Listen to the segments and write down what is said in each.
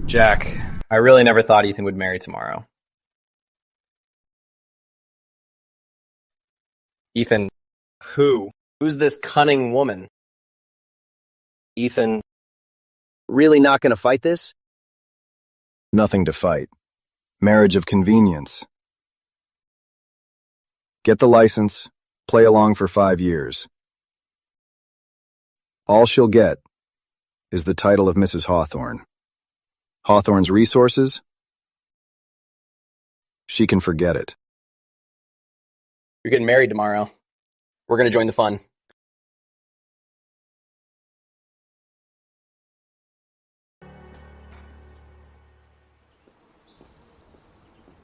Jack, I really never thought Ethan would marry tomorrow. Ethan, Who? who's this cunning woman? Ethan, really not going to fight this? Nothing to fight. Marriage of convenience. Get the license, play along for 5 years. All she'll get is the title of Mrs. Hawthorne. Hawthorne's resources? She can forget it. You're getting married tomorrow. We're going to join the fun.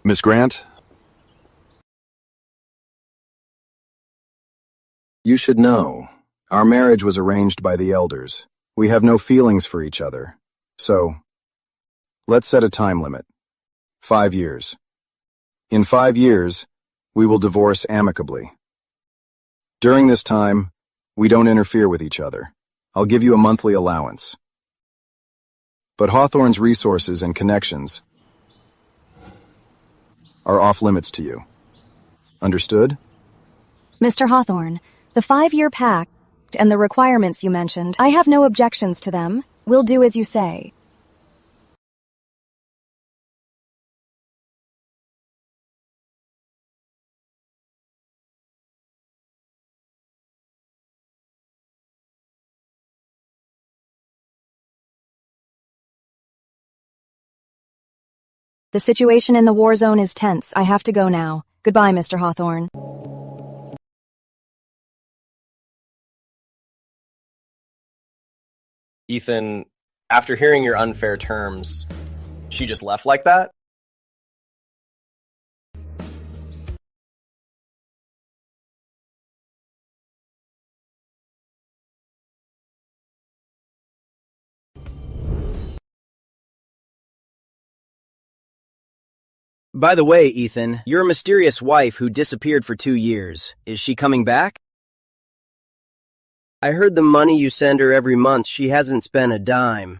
Miss Grant? You should know, our marriage was arranged by the elders. We have no feelings for each other. So, let's set a time limit. 5 years. In 5 years, we will divorce amicably. During this time, we don't interfere with each other. I'll give you a monthly allowance. But Hawthorne's resources and connections are off limits to you. Understood? Mr. Hawthorne, the 5-year pact and the requirements you mentioned, I have no objections to them. We'll do as you say. The situation in the war zone is tense. I have to go now. Goodbye, Mr. Hawthorne. Ethan, after hearing your unfair terms, she just left like that? By the way, Ethan, your mysterious wife who disappeared for 2 years, is she coming back? I heard the money you send her every month, she hasn't spent a dime.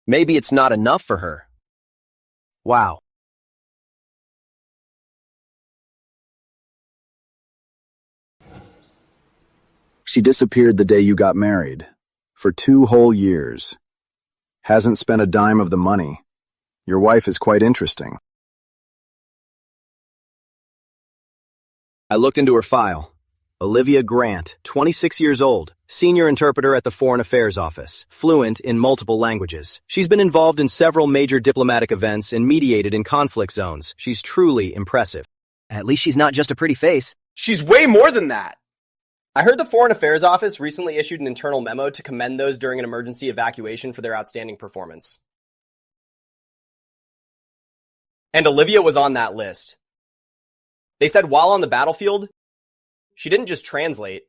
Maybe it's not enough for her. Wow. She disappeared the day you got married. For 2 whole years. Hasn't spent a dime of the money. Your wife is quite interesting. I looked into her file. Olivia Grant, 26 years old, senior interpreter at the Foreign Affairs Office, fluent in multiple languages. She's been involved in several major diplomatic events and mediated in conflict zones. She's truly impressive. At least she's not just a pretty face. She's way more than that! I heard the Foreign Affairs Office recently issued an internal memo to commend those during an emergency evacuation for their outstanding performance. And Olivia was on that list. They said while on the battlefield, she didn't just translate,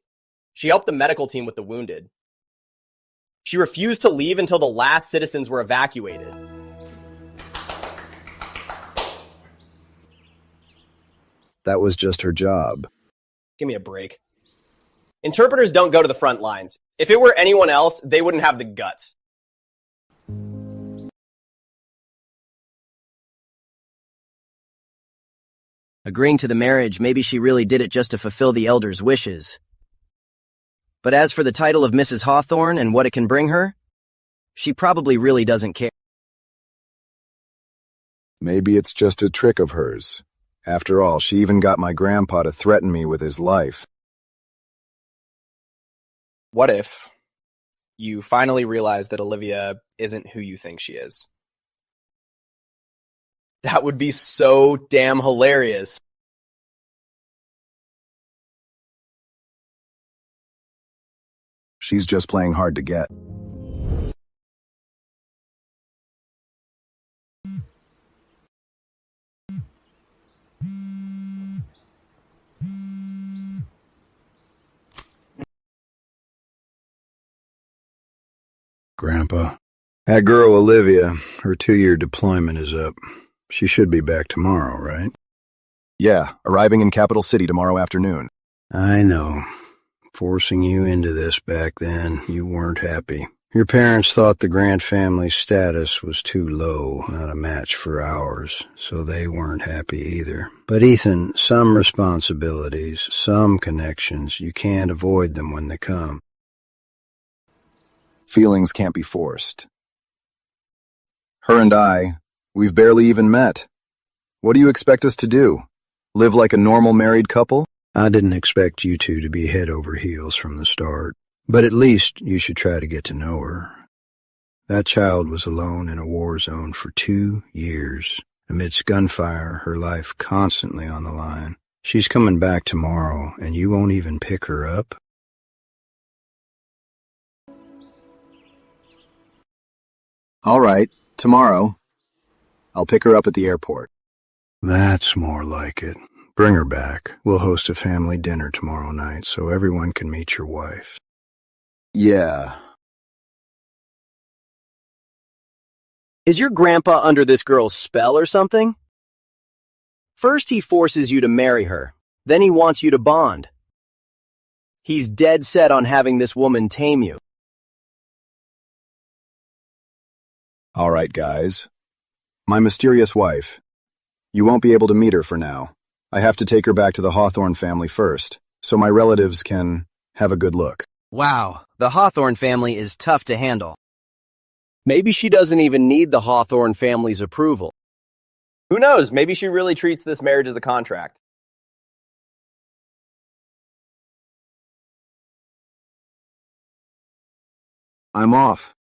she helped the medical team with the wounded. She refused to leave until the last citizens were evacuated. That was just her job. Give me a break. Interpreters don't go to the front lines. If it were anyone else, they wouldn't have the guts. Agreeing to the marriage, maybe she really did it just to fulfill the elders' wishes. But as for the title of Mrs. Hawthorne and what it can bring her, she probably really doesn't care. Maybe it's just a trick of hers. After all, she even got my grandpa to threaten me with his life. What if you finally realize that Olivia isn't who you think she is? That would be so damn hilarious. She's just playing hard to get. Grandpa. That girl Olivia, her 2-year deployment is up. She should be back tomorrow, right? Yeah, arriving in Capital City tomorrow afternoon. I know. Forcing you into this back then, you weren't happy. Your parents thought the Grant family status was too low, not a match for ours, so they weren't happy either. But Ethan, some responsibilities, some connections, you can't avoid them when they come. Feelings can't be forced. Her and I, we've barely even met. What do you expect us to do? Live like a normal married couple? I didn't expect you two to be head over heels from the start, but at least you should try to get to know her. That child was alone in a war zone for 2 years. Amidst gunfire, her life constantly on the line. She's coming back tomorrow, and you won't even pick her up? All right, tomorrow. I'll pick her up at the airport. That's more like it. Bring her back. We'll host a family dinner tomorrow night so everyone can meet your wife. Yeah. Is your grandpa under this girl's spell or something? First he forces you to marry her, then he wants you to bond. He's dead set on having this woman tame you. All right, guys. My mysterious wife. You won't be able to meet her for now. I have to take her back to the Hawthorne family first, so my relatives can have a good look. Wow, the Hawthorne family is tough to handle. Maybe she doesn't even need the Hawthorne family's approval. Who knows? Maybe she really treats this marriage as a contract. I'm off.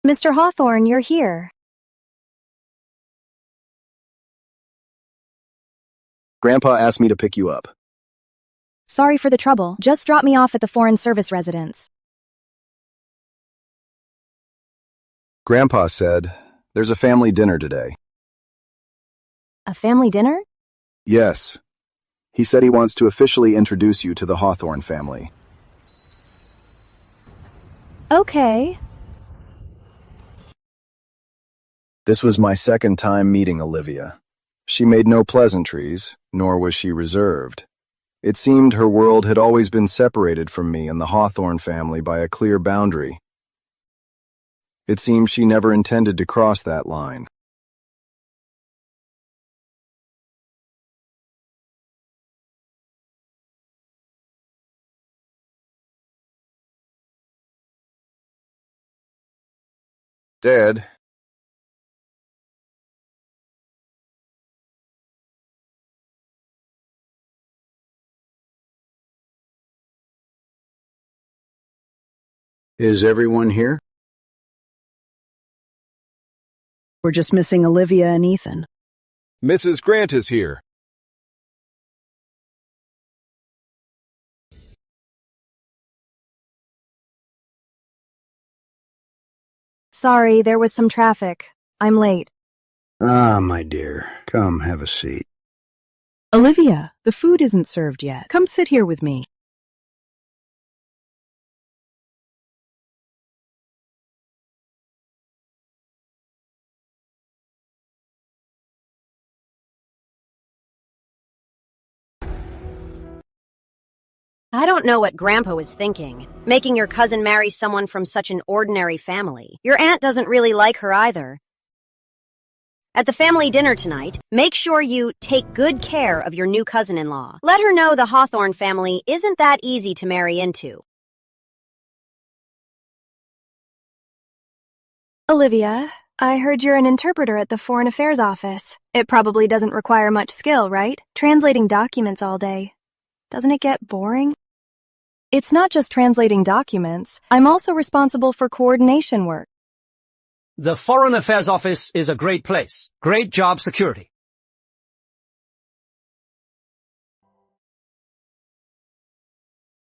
Mr. Hawthorne, you're here. Grandpa asked me to pick you up. Sorry for the trouble. Just drop me off at the Foreign Service residence. Grandpa said, there's a family dinner today. A family dinner? Yes. He said he wants to officially introduce you to the Hawthorne family. Okay. This was my second time meeting Olivia. She made no pleasantries, nor was she reserved. It seemed her world had always been separated from me and the Hawthorne family by a clear boundary. It seemed she never intended to cross that line. Dad. Is everyone here? We're just missing Olivia and Ethan. Mrs. Grant is here. Sorry, there was some traffic. I'm late. Ah, my dear. Come, have a seat. Olivia, the food isn't served yet. Come sit here with me. I don't know what Grandpa was thinking, making your cousin marry someone from such an ordinary family. Your aunt doesn't really like her either. At the family dinner tonight, make sure you take good care of your new cousin-in-law. Let her know the Hawthorne family isn't that easy to marry into. Olivia, I heard you're an interpreter at the Foreign Affairs office. It probably doesn't require much skill, right? Translating documents all day. Doesn't it get boring? It's not just translating documents. I'm also responsible for coordination work. The Foreign Affairs Office is a great place. Great job security.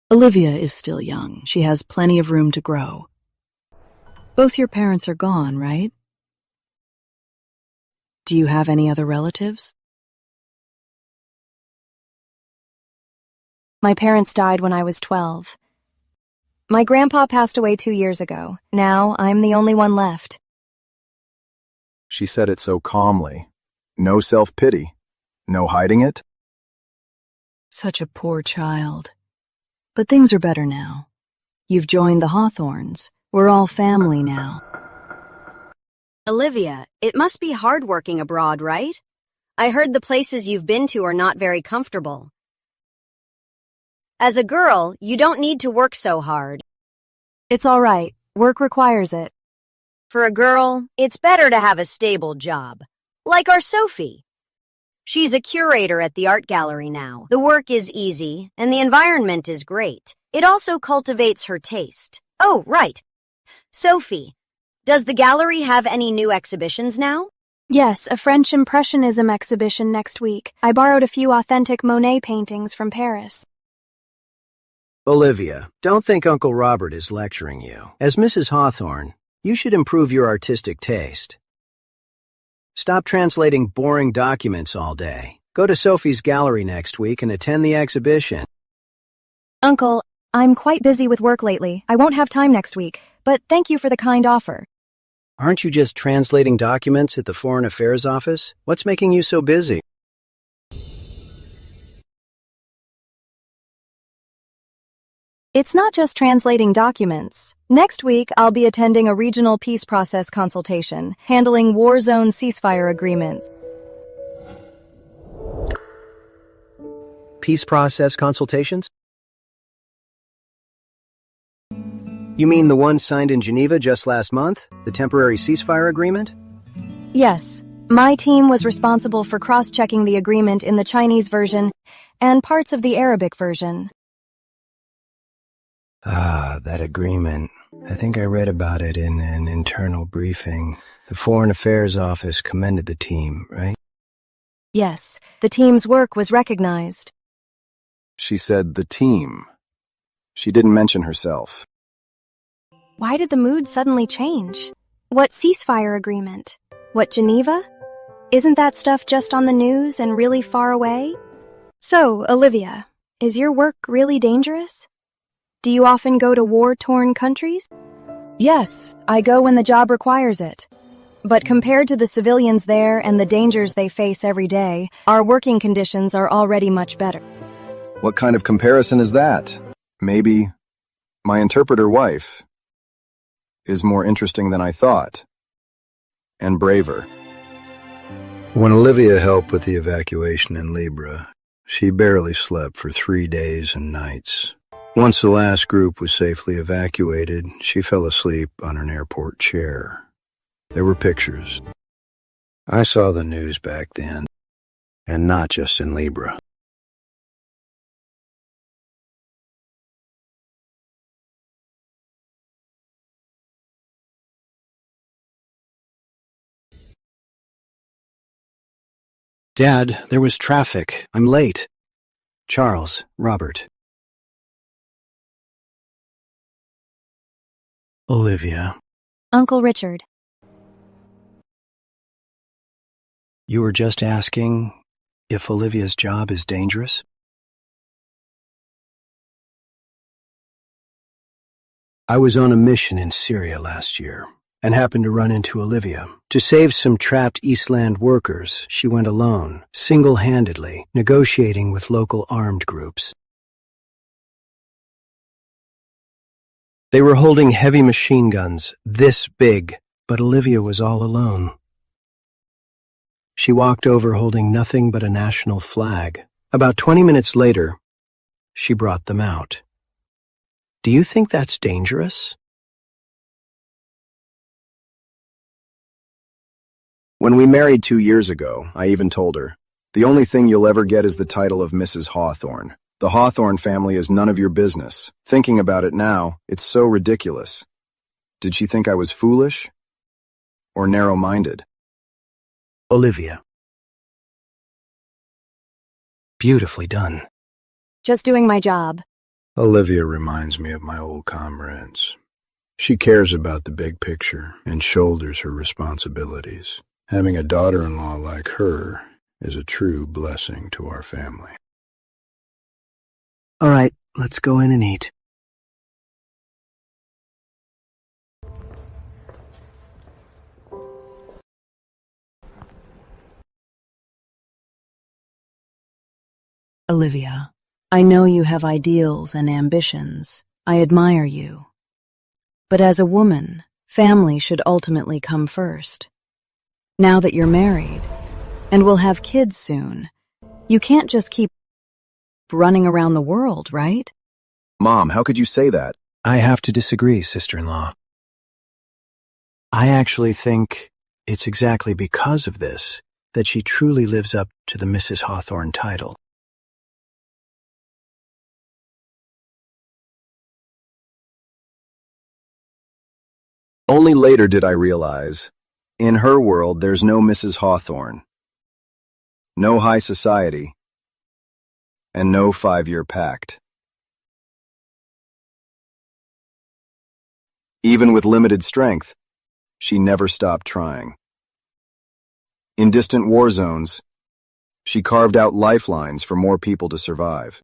Olivia is still young. She has plenty of room to grow. Both your parents are gone, right? Do you have any other relatives? My parents died when I was 12. My grandpa passed away 2 years ago. Now I'm the only one left. She said it so calmly. No self-pity. No hiding it. Such a poor child. But things are better now. You've joined the Hawthorns. We're all family now. Olivia, it must be hard working abroad, right? I heard the places you've been to are not very comfortable. As a girl, you don't need to work so hard. It's all right. Work requires it. For a girl, it's better to have a stable job. Like our Sophie. She's a curator at the art gallery now. The work is easy, and the environment is great. It also cultivates her taste. Oh, right. Sophie, does the gallery have any new exhibitions now? Yes, a French Impressionism exhibition next week. I borrowed a few authentic Monet paintings from Paris. Olivia, don't think Uncle Robert is lecturing you. As Mrs. Hawthorne, you should improve your artistic taste. Stop translating boring documents all day. Go to Sophie's gallery next week and attend the exhibition. Uncle, I'm quite busy with work lately. I won't have time next week, but thank you for the kind offer. Aren't you just translating documents at the Foreign Affairs Office? What's making you so busy? It's not just translating documents. Next week, I'll be attending a regional peace process consultation, handling war zone ceasefire agreements. Peace process consultations? You mean the one signed in Geneva just last month? The temporary ceasefire agreement? Yes, my team was responsible for cross-checking the agreement in the Chinese version and parts of the Arabic version. Ah, that agreement. I think I read about it in an internal briefing. The Foreign Affairs Office commended the team, right? Yes, the team's work was recognized. She said the team. She didn't mention herself. Why did the mood suddenly change? What ceasefire agreement? What, Geneva? Isn't that stuff just on the news and really far away? So, Olivia, is your work really dangerous? Do you often go to war-torn countries? Yes, I go when the job requires it. But compared to the civilians there and the dangers they face every day, our working conditions are already much better. What kind of comparison is that? Maybe my interpreter wife is more interesting than I thought. And braver. When Olivia helped with the evacuation in Libra, she barely slept for 3 days and nights. Once the last group was safely evacuated, she fell asleep on an airport chair. There were pictures. I saw the news back then, and not just in Libra. Dad, there was traffic. I'm late. Charles, Robert. Olivia, Uncle Richard. You were just asking if Olivia's job is dangerous? I was on a mission in Syria last year and happened to run into Olivia. To save some trapped Eastland workers, she went alone, single-handedly, negotiating with local armed groups. They were holding heavy machine guns, this big, but Olivia was all alone. She walked over holding nothing but a national flag. About 20 minutes later, she brought them out. Do you think that's dangerous? When we married 2 years ago, I even told her, the only thing you'll ever get is the title of Mrs. Hawthorne. The Hawthorne family is none of your business. Thinking about it now, it's so ridiculous. Did she think I was foolish? Or narrow-minded? Olivia. Beautifully done. Just doing my job. Olivia reminds me of my old comrades. She cares about the big picture and shoulders her responsibilities. Having a daughter-in-law like her is a true blessing to our family. All right, let's go in and eat. Olivia, I know you have ideals and ambitions. I admire you. But as a woman, family should ultimately come first. Now that you're married, and will have kids soon, you can't just keep running around the world, right? Mom, how could you say that? I have to disagree, sister-in-law. I actually think it's exactly because of this that she truly lives up to the Mrs. Hawthorne title. Only later did I realize, in her world there's no Mrs. Hawthorne, no high society, and no 5-year pact. Even with limited strength, she never stopped trying. In distant war zones, she carved out lifelines for more people to survive.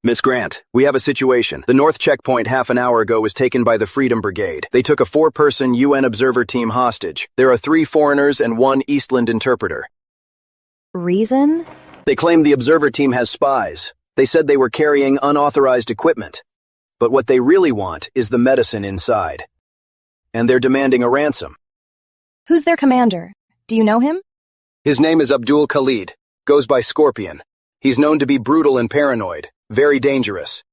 Miss Grant, we have a situation. The North checkpoint half an hour ago was taken by the Freedom Brigade. They took a 4-person UN observer team hostage. There are 3 foreigners and 1 Eastland interpreter. Reason? They claim the observer team has spies. They said they were carrying unauthorized equipment. But what they really want is the medicine inside. And they're demanding a ransom. Who's their commander? Do you know him? His name is Abdul Khalid. Goes by Scorpion. He's known to be brutal and paranoid. Very dangerous.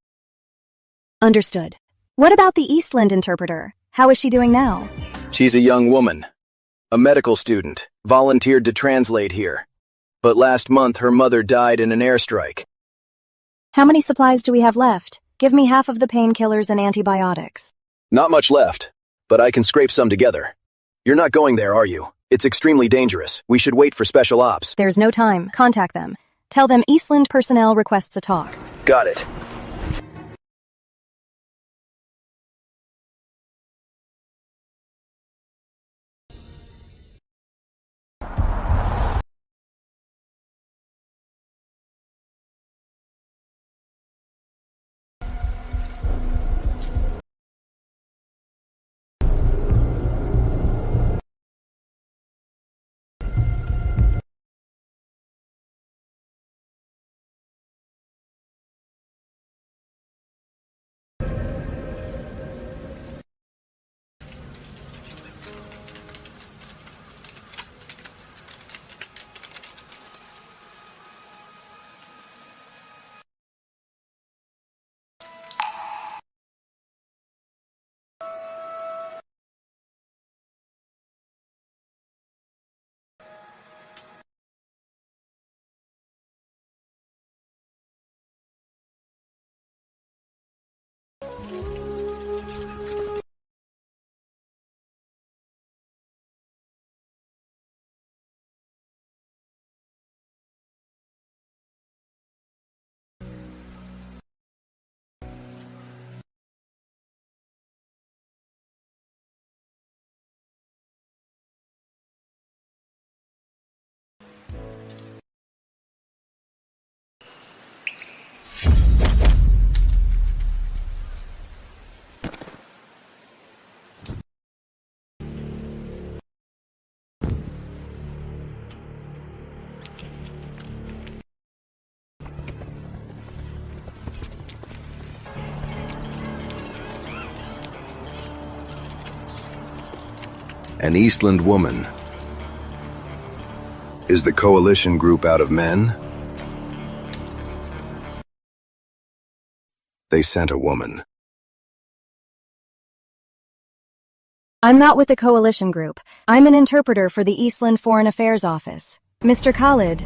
Understood. What about the Eastland interpreter? How is she doing now? She's a young woman. A medical student. Volunteered to translate here. But last month her mother died in an airstrike. How many supplies do we have left? Give me half of the painkillers and antibiotics. Not much left, but I can scrape some together. You're not going there, are you? It's extremely dangerous. We should wait for special ops. There's no time. Contact them. Tell them Eastland personnel requests a talk. Got it. An Eastland woman. Is the coalition group out of men? They sent a woman. I'm not with the coalition group. I'm an interpreter for the Eastland Foreign Affairs Office. Mr. Khalid,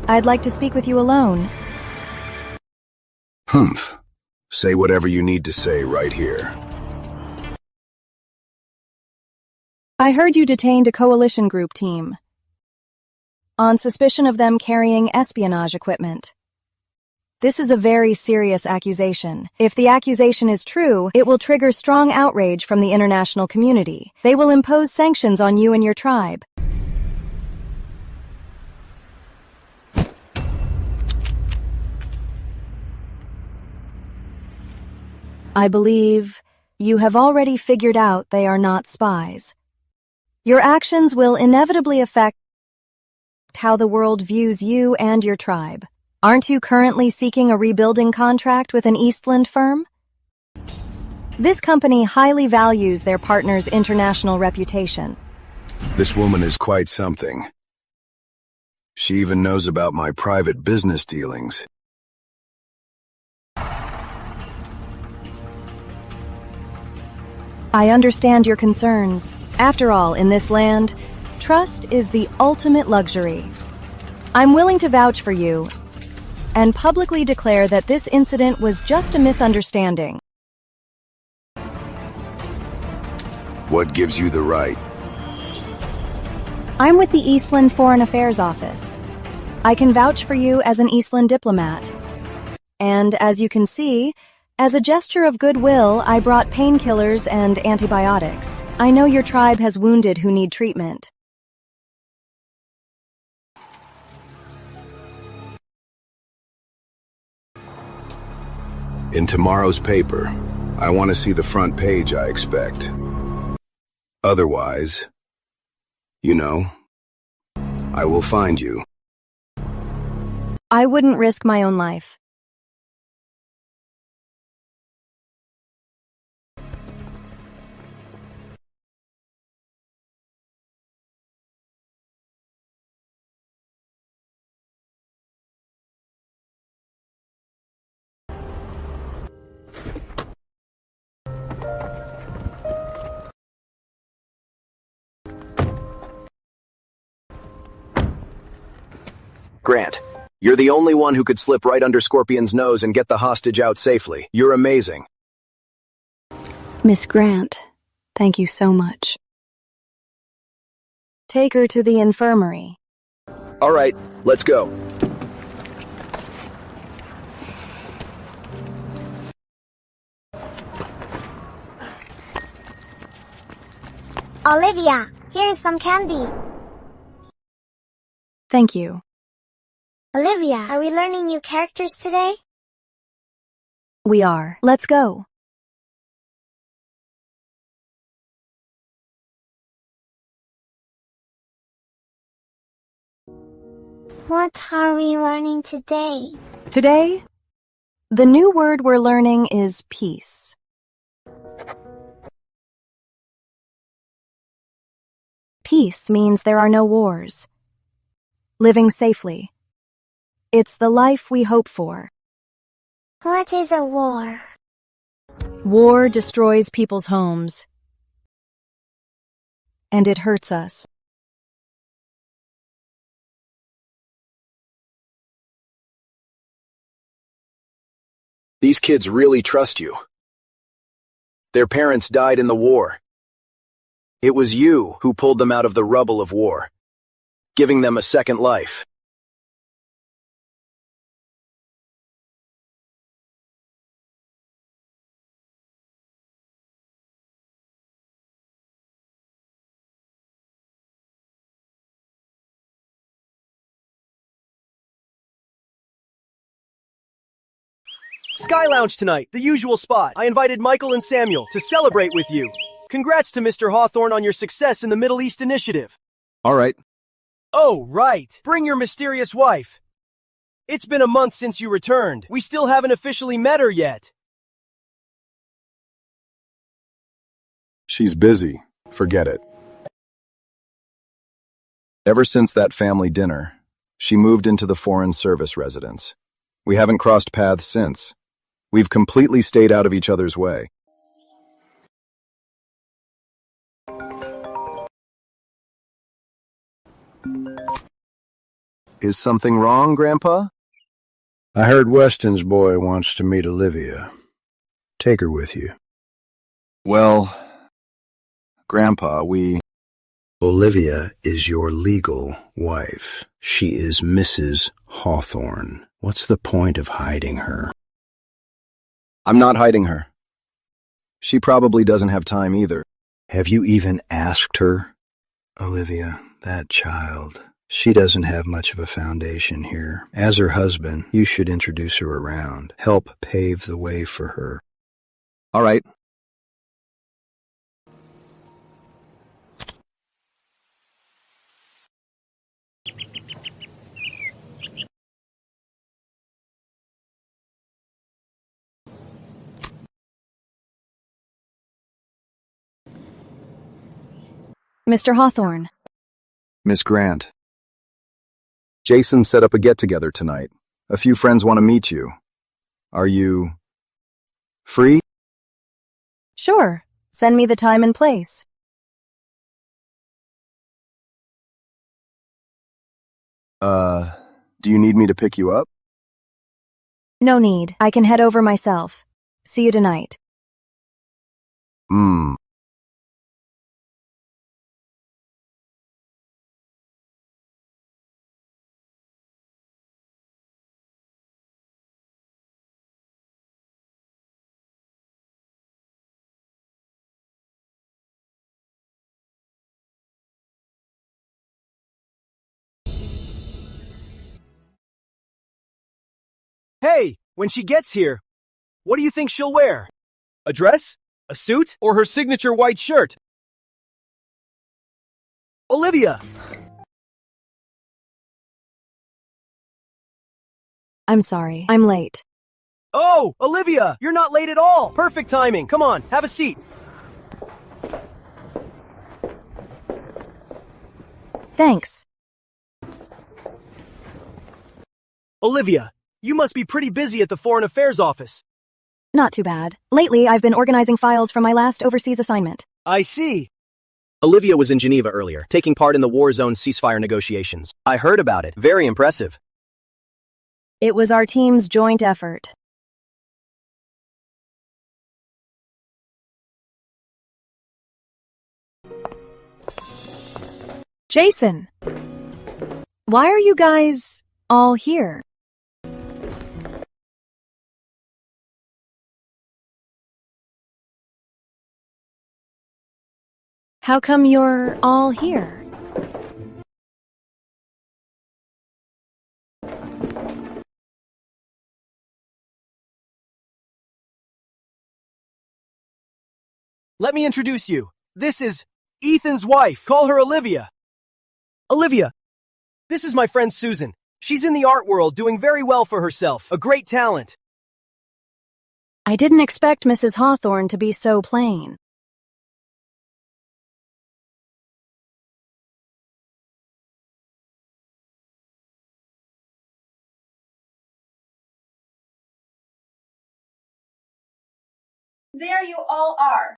I'd like to speak with you alone. Humph. Say whatever you need to say right here. I heard you detained a coalition group team on suspicion of them carrying espionage equipment. This is a very serious accusation. If the accusation is true, it will trigger strong outrage from the international community. They will impose sanctions on you and your tribe. I believe you have already figured out they are not spies. Your actions will inevitably affect how the world views you and your tribe. Aren't you currently seeking a rebuilding contract with an Eastland firm? This company highly values their partner's international reputation. This woman is quite something. She even knows about my private business dealings. I understand your concerns. After all, in this land, trust is the ultimate luxury. I'm willing to vouch for you and publicly declare that this incident was just a misunderstanding. What gives you the right? I'm with the Eastland Foreign Affairs Office. I can vouch for you as an Eastland diplomat. And as you can see, as a gesture of goodwill, I brought painkillers and antibiotics. I know your tribe has wounded who need treatment. In tomorrow's paper, I want to see the front page, I expect. Otherwise, I will find you. I wouldn't risk my own life. Grant, you're the only one who could slip right under Scorpion's nose and get the hostage out safely. You're amazing. Miss Grant, thank you so much. Take her to the infirmary. All right, let's go. Olivia, here's some candy. Thank you. Olivia, are we learning new characters today? We are. Let's go. What are we learning today? Today, the new word we're learning is peace. Peace means there are no wars. Living safely. It's the life we hope for. What is a war? War destroys people's homes. And it hurts us. These kids really trust you. Their parents died in the war. It was you who pulled them out of the rubble of war, giving them a second life. Sky Lounge tonight, the usual spot. I invited Michael and Samuel to celebrate with you. Congrats to Mr. Hawthorne on your success in the Middle East Initiative. All right. Oh, right. Bring your mysterious wife. It's been a month since you returned. We still haven't officially met her yet. She's busy. Forget it. Ever since that family dinner, she moved into the Foreign Service residence. We haven't crossed paths since. We've completely stayed out of each other's way. Is something wrong, Grandpa? I heard Weston's boy wants to meet Olivia. Take her with you. Well, Grandpa, Olivia is your legal wife. She is Mrs. Hawthorne, what's the point of hiding her? I'm not hiding her. She probably doesn't have time either. Have you even asked her? Olivia, that child, she doesn't have much of a foundation here. As her husband, you should introduce her around, help pave the way for her. All right. Mr. Hawthorne. Miss Grant. Jason set up a get-together tonight. A few friends want to meet you. Are you free? Sure. Send me the time and place. Do you need me to pick you up? No need. I can head over myself. See you tonight. Hey, when she gets here, what do you think she'll wear? A dress? A suit? Or her signature white shirt? Olivia! I'm sorry. I'm late. Oh, Olivia! You're not late at all! Perfect timing. Come on, have a seat. Thanks. Olivia, you must be pretty busy at the Foreign Affairs office. Not too bad. Lately, I've been organizing files from my last overseas assignment. I see. Olivia was in Geneva earlier, taking part in the war zone ceasefire negotiations. I heard about it. Very impressive. It was our team's joint effort. Jason! Why are you guys all here? How come you're all here? Let me introduce you. This is Ethan's wife. Call her Olivia. Olivia, this is my friend Susan. She's in the art world doing very well for herself. A great talent. I didn't expect Mrs. Hawthorne to be so plain. There you all are.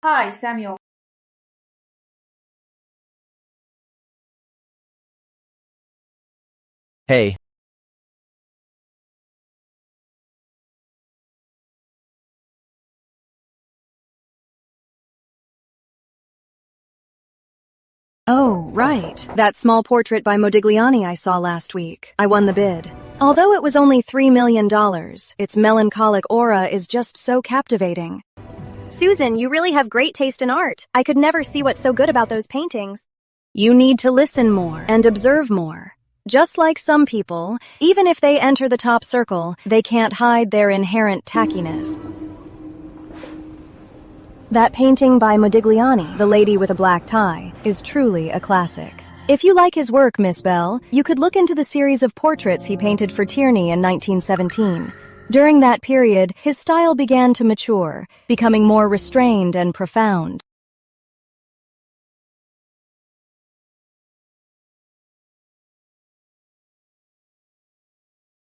Hi, Samuel. Hey. Oh, right. That small portrait by Modigliani I saw last week. I won the bid. Although it was only $3 million, its melancholic aura is just so captivating. Susan, you really have great taste in art. I could never see what's so good about those paintings. You need to listen more and observe more. Just like some people, even if they enter the top circle, they can't hide their inherent tackiness. That painting by Modigliani, The Lady with a Black Tie, is truly a classic. If you like his work, Miss Bell, you could look into the series of portraits he painted for Tierney in 1917. During that period, his style began to mature, becoming more restrained and profound.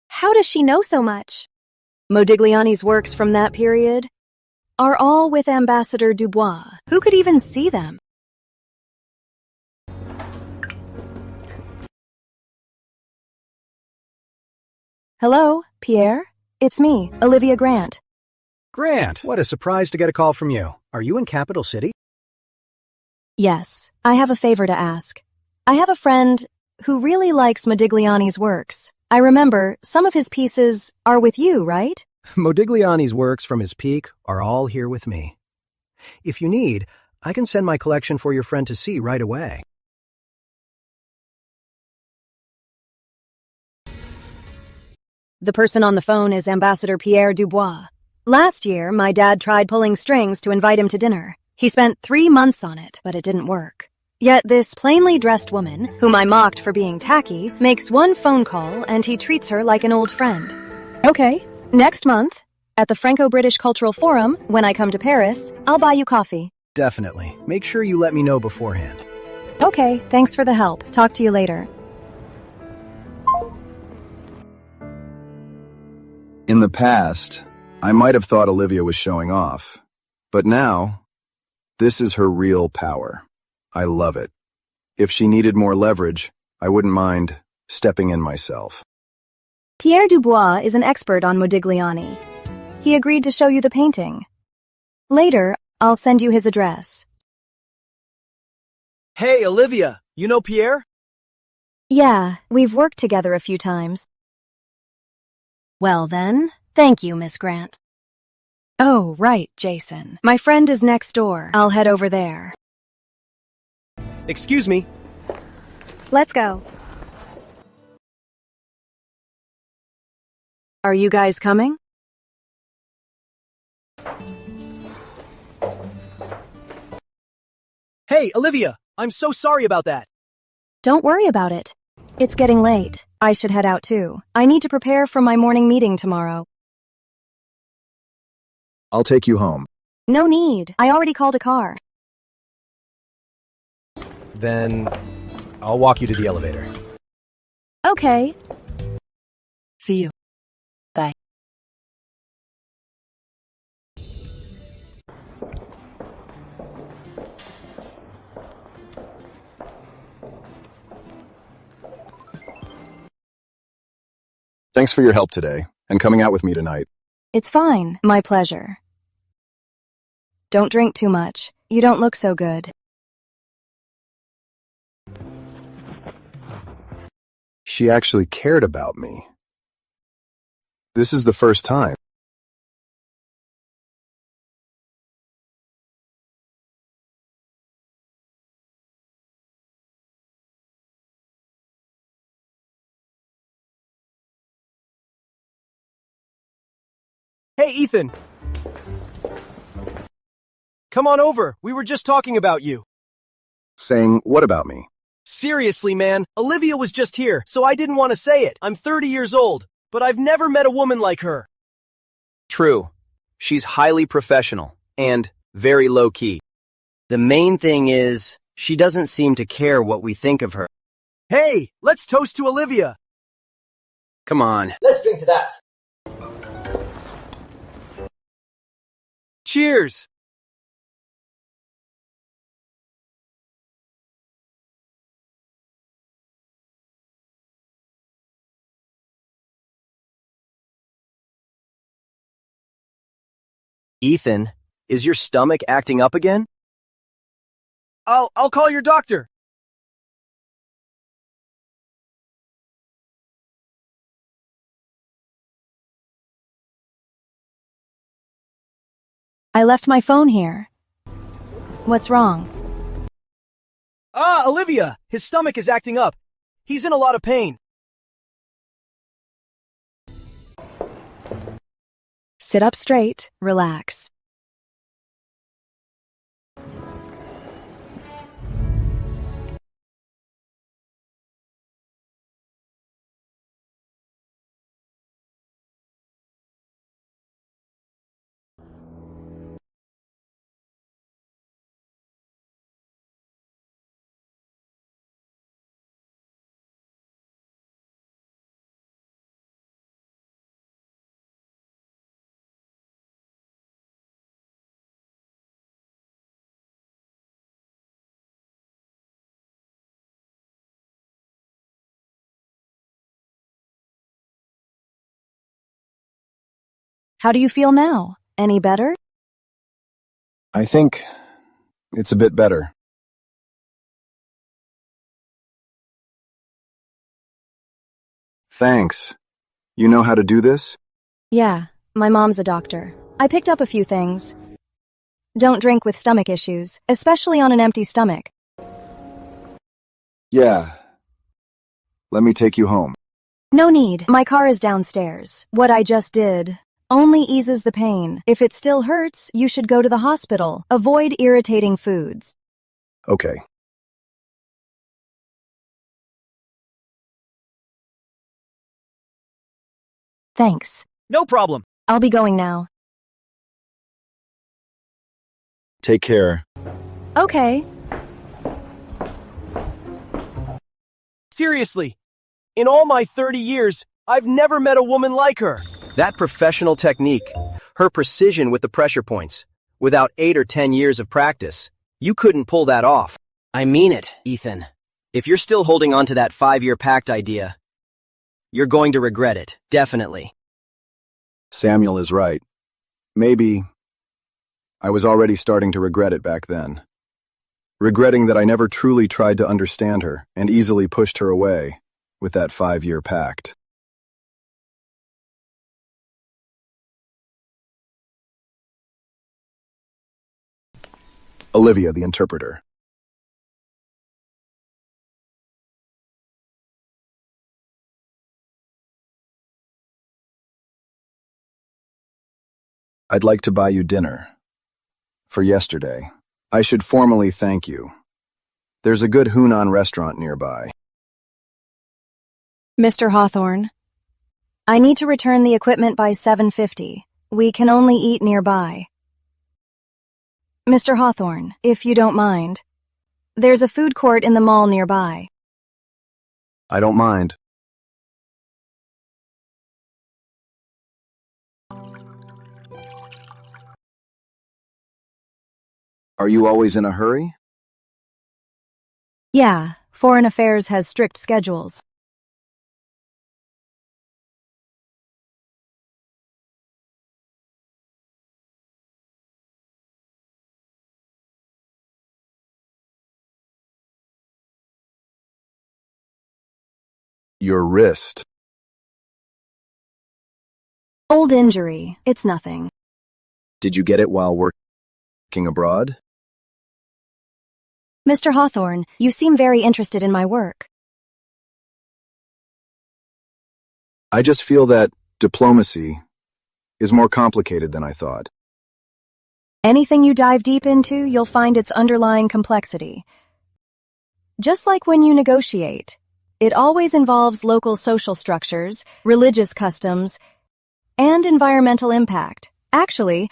How does she know so much? Modigliani's works from that period are all with Ambassador Dubois. Who could even see them? Hello, Pierre? It's me, Olivia Grant. Grant, what a surprise to get a call from you. Are you in Capital City? Yes, I have a favor to ask. I have a friend who really likes Modigliani's works. I remember some of his pieces are with you, right? Modigliani's works from his peak are all here with me. If you need, I can send my collection for your friend to see right away. The person on the phone is Ambassador Pierre Dubois. Last year, my dad tried pulling strings to invite him to dinner. He spent 3 months on it, but it didn't work. Yet this plainly dressed woman, whom I mocked for being tacky, makes one phone call and he treats her like an old friend. Okay, next month, at the Franco-British Cultural Forum, when I come to Paris, I'll buy you coffee. Definitely. Make sure you let me know beforehand. Okay, thanks for the help. Talk to you later. In the past, I might have thought Olivia was showing off, but now, this is her real power. I love it. If she needed more leverage, I wouldn't mind stepping in myself. Pierre Dubois is an expert on Modigliani. He agreed to show you the painting. Later, I'll send you his address. Hey, Olivia, you know Pierre? Yeah, we've worked together a few times. Well then, thank you, Miss Grant. Oh, right, Jason. My friend is next door. I'll head over there. Excuse me. Let's go. Are you guys coming? Hey, Olivia, I'm so sorry about that. Don't worry about it. It's getting late. I should head out too. I need to prepare for my morning meeting tomorrow. I'll take you home. No need. I already called a car. Then I'll walk you to the elevator. Okay. See you. Bye. Thanks for your help today and coming out with me tonight. It's fine. My pleasure. Don't drink too much. You don't look so good. She actually cared about me. This is the first time. Hey, Ethan. Come on over. We were just talking about you. Saying what about me? Seriously, man. Olivia was just here, so I didn't want to say it. I'm 30 years old, but I've never met a woman like her. True. She's highly professional and very low-key. The main thing is, she doesn't seem to care what we think of her. Hey, let's toast to Olivia. Come on. Let's drink to that. Cheers. Ethan, is your stomach acting up again? I'll call your doctor. I left my phone here. What's wrong? Olivia, his stomach is acting up. He's in a lot of pain. Sit up straight, relax. How do you feel now? Any better? I think it's a bit better. Thanks. You know how to do this? Yeah, my mom's a doctor. I picked up a few things. Don't drink with stomach issues, especially on an empty stomach. Yeah. Let me take you home. No need. My car is downstairs. What I just did only eases the pain. If it still hurts, you should go to the hospital. Avoid irritating foods. Okay. Thanks. No problem. I'll be going now. Take care. Okay. Seriously, in all my 30 years, I've never met a woman like her. That professional technique, her precision with the pressure points, without 8 or 10 years of practice, you couldn't pull that off. I mean it, Ethan. If you're still holding on to that 5-year pact idea, you're going to regret it, definitely. Samuel is right. Maybe I was already starting to regret it back then. Regretting that I never truly tried to understand her and easily pushed her away with that 5-year pact. Olivia, the interpreter. I'd like to buy you dinner. For yesterday. I should formally thank you. There's a good Hunan restaurant nearby. Mr. Hawthorne, I need to return the equipment by 7:50. We can only eat nearby. Mr. Hawthorne, if you don't mind, there's a food court in the mall nearby. I don't mind. Are you always in a hurry? Yeah, Foreign Affairs has strict schedules. Your wrist. Old injury, it's nothing. Did you get it while working abroad? Mr. Hawthorne, you seem very interested in my work. I just feel that diplomacy is more complicated than I thought. Anything you dive deep into, you'll find its underlying complexity. Just like when you negotiate, it always involves local social structures, religious customs, and environmental impact. Actually,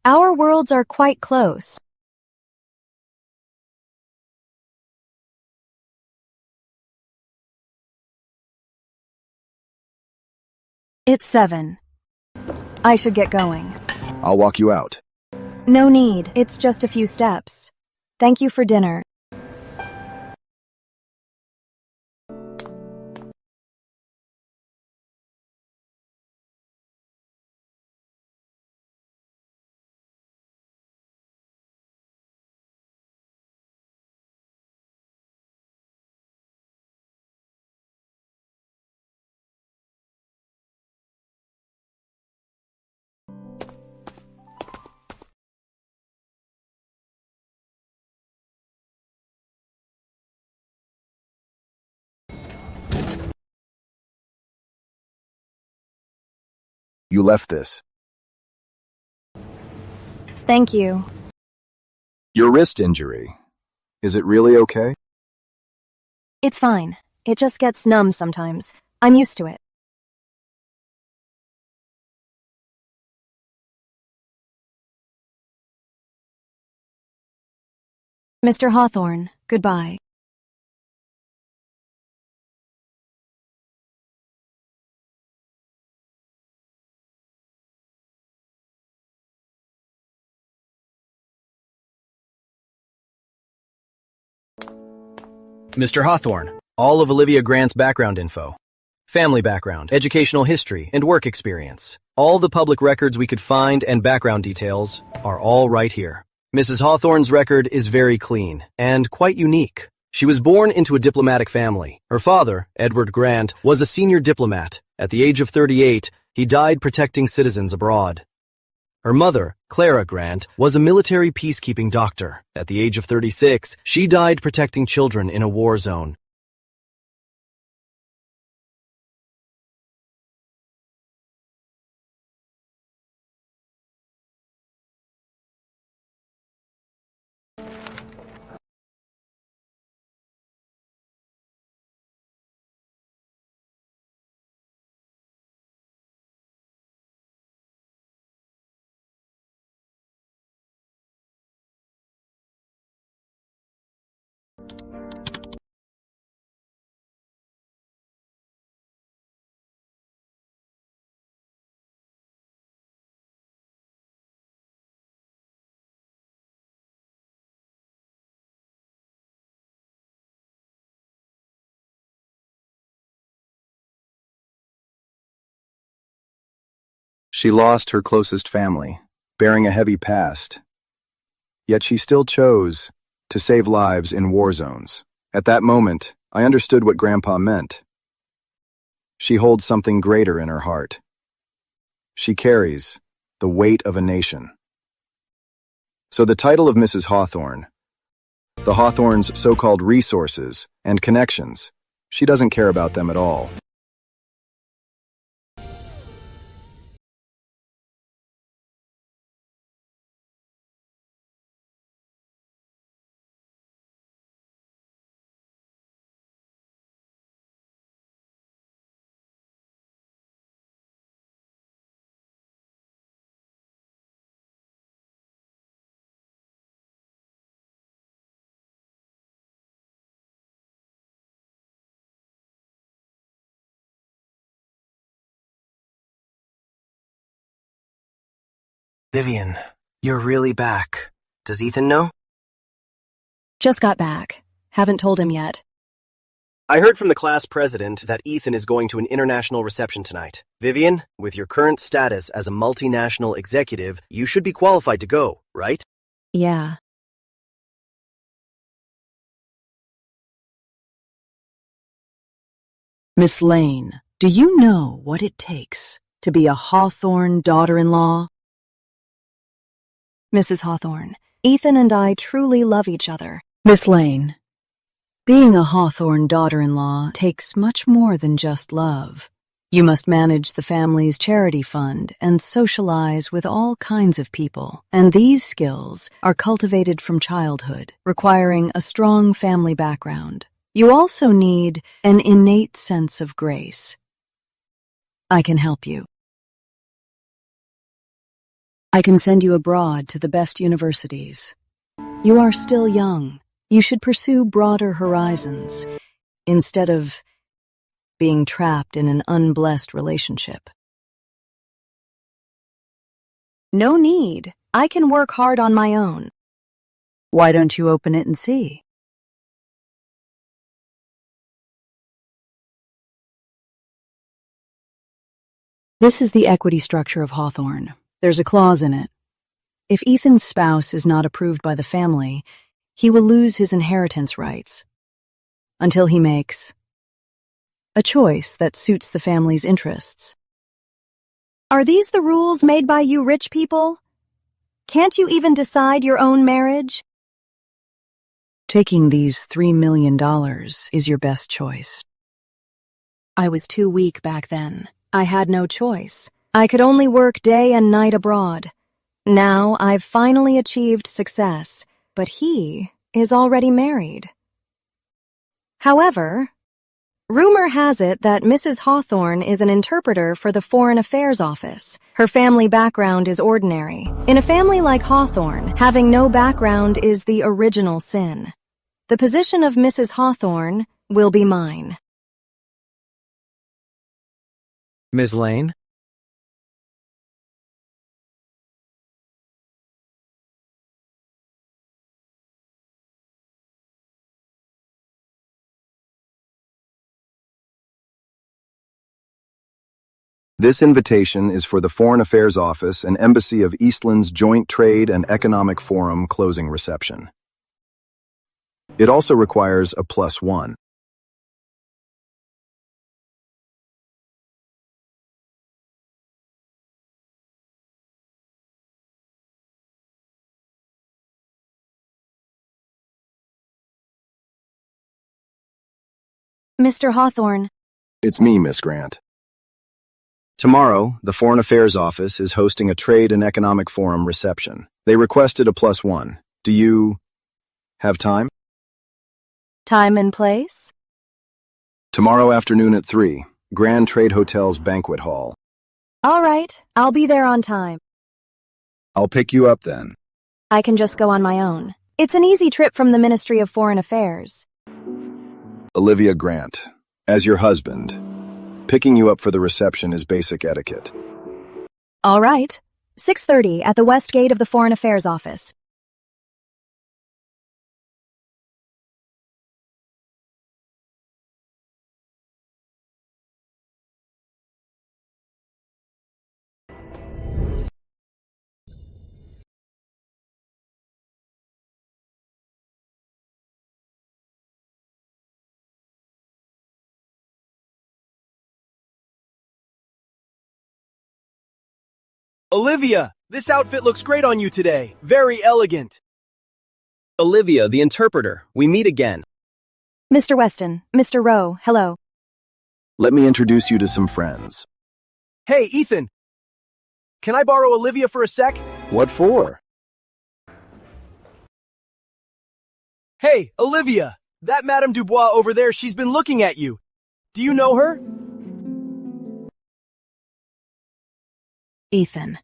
our worlds are quite close. It's 7. I should get going. I'll walk you out. No need, it's just a few steps. Thank you for dinner. You left this. Thank you. Your wrist injury. Is it really okay? It's fine. It just gets numb sometimes. I'm used to it. Mr. Hawthorne, goodbye. Mr. Hawthorne, all of Olivia Grant's background info. Family background, educational history, and work experience. All the public records we could find and background details are all right here. Mrs. Hawthorne's record is very clean and quite unique. She was born into a diplomatic family. Her father, Edward Grant, was a senior diplomat. At the age of 38, he died protecting citizens abroad. Her mother, Clara Grant, was a military peacekeeping doctor. At the age of 36, she died protecting children in a war zone. She lost her closest family, bearing a heavy past. Yet she still chose to save lives in war zones. At that moment, I understood what Grandpa meant. She holds something greater in her heart. She carries the weight of a nation. So the title of Mrs. Hawthorne, the Hawthorne's so-called resources and connections, she doesn't care about them at all. Vivian, you're really back. Does Ethan know? Just got back. Haven't told him yet. I heard from the class president that Ethan is going to an international reception tonight. Vivian, with your current status as a multinational executive, you should be qualified to go, right? Yeah. Miss Lane, do you know what it takes to be a Hawthorne daughter-in-law? Mrs. Hawthorne, Ethan and I truly love each other. Miss Lane, being a Hawthorne daughter-in-law takes much more than just love. You must manage the family's charity fund and socialize with all kinds of people, and these skills are cultivated from childhood, requiring a strong family background. You also need an innate sense of grace. I can help you. I can send you abroad to the best universities. You are still young. You should pursue broader horizons instead of being trapped in an unblessed relationship. No need. I can work hard on my own. Why don't you open it and see? This is the equity structure of Hawthorne. There's a clause in it. If Ethan's spouse is not approved by the family, he will lose his inheritance rights until he makes a choice that suits the family's interests. Are these the rules made by you rich people? Can't you even decide your own marriage? Taking these $3 million is your best choice. I was too weak back then. I had no choice. I could only work day and night abroad. Now I've finally achieved success, but he is already married. However, rumor has it that Mrs. Hawthorne is an interpreter for the Foreign Affairs Office. Her family background is ordinary. In a family like Hawthorne, having no background is the original sin. The position of Mrs. Hawthorne will be mine. Ms. Lane? This invitation is for the Foreign Affairs Office and Embassy of Eastland's Joint Trade and Economic Forum closing reception. It also requires a +1. Mr. Hawthorne. It's me, Miss Grant. Tomorrow, the Foreign Affairs Office is hosting a Trade and Economic Forum reception. They requested a +1. Do you have time? Time and place? Tomorrow afternoon at 3, Grand Trade Hotel's banquet hall. All right, I'll be there on time. I'll pick you up then. I can just go on my own. It's an easy trip from the Ministry of Foreign Affairs. Olivia Grant, as your husband, picking you up for the reception is basic etiquette. All right. 6:30 at the West Gate of the Foreign Affairs Office. Olivia, this outfit looks great on you today. Very elegant. Olivia, the interpreter, we meet again. Mr. Weston, Mr. Rowe, hello. Let me introduce you to some friends. Hey, Ethan. Can I borrow Olivia for a sec? What for? Hey, Olivia, that Madame Dubois over there, she's been looking at you. Do you know her? Ethan,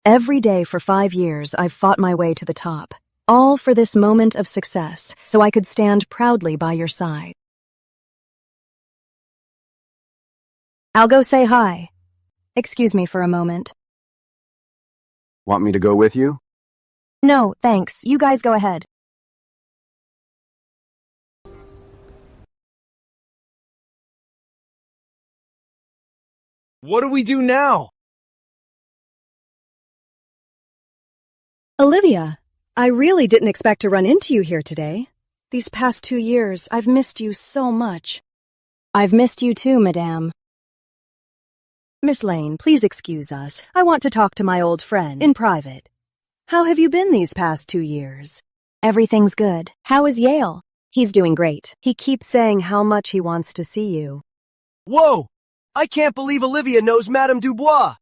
every day for 5 years I've fought my way to the top, all for this moment of success, so I could stand proudly by your side. I'll go say hi. Excuse me for a moment. Want me to go with you? No, thanks. You guys go ahead. What do we do now? Olivia, I really didn't expect to run into you here today. These past 2 years, I've missed you so much. I've missed you too, madame. Miss Lane, please excuse us. I want to talk to my old friend in private. How have you been these past 2 years? Everything's good. How is Yale? He's doing great. He keeps saying how much he wants to see you. Whoa! I can't believe Olivia knows Madame Dubois.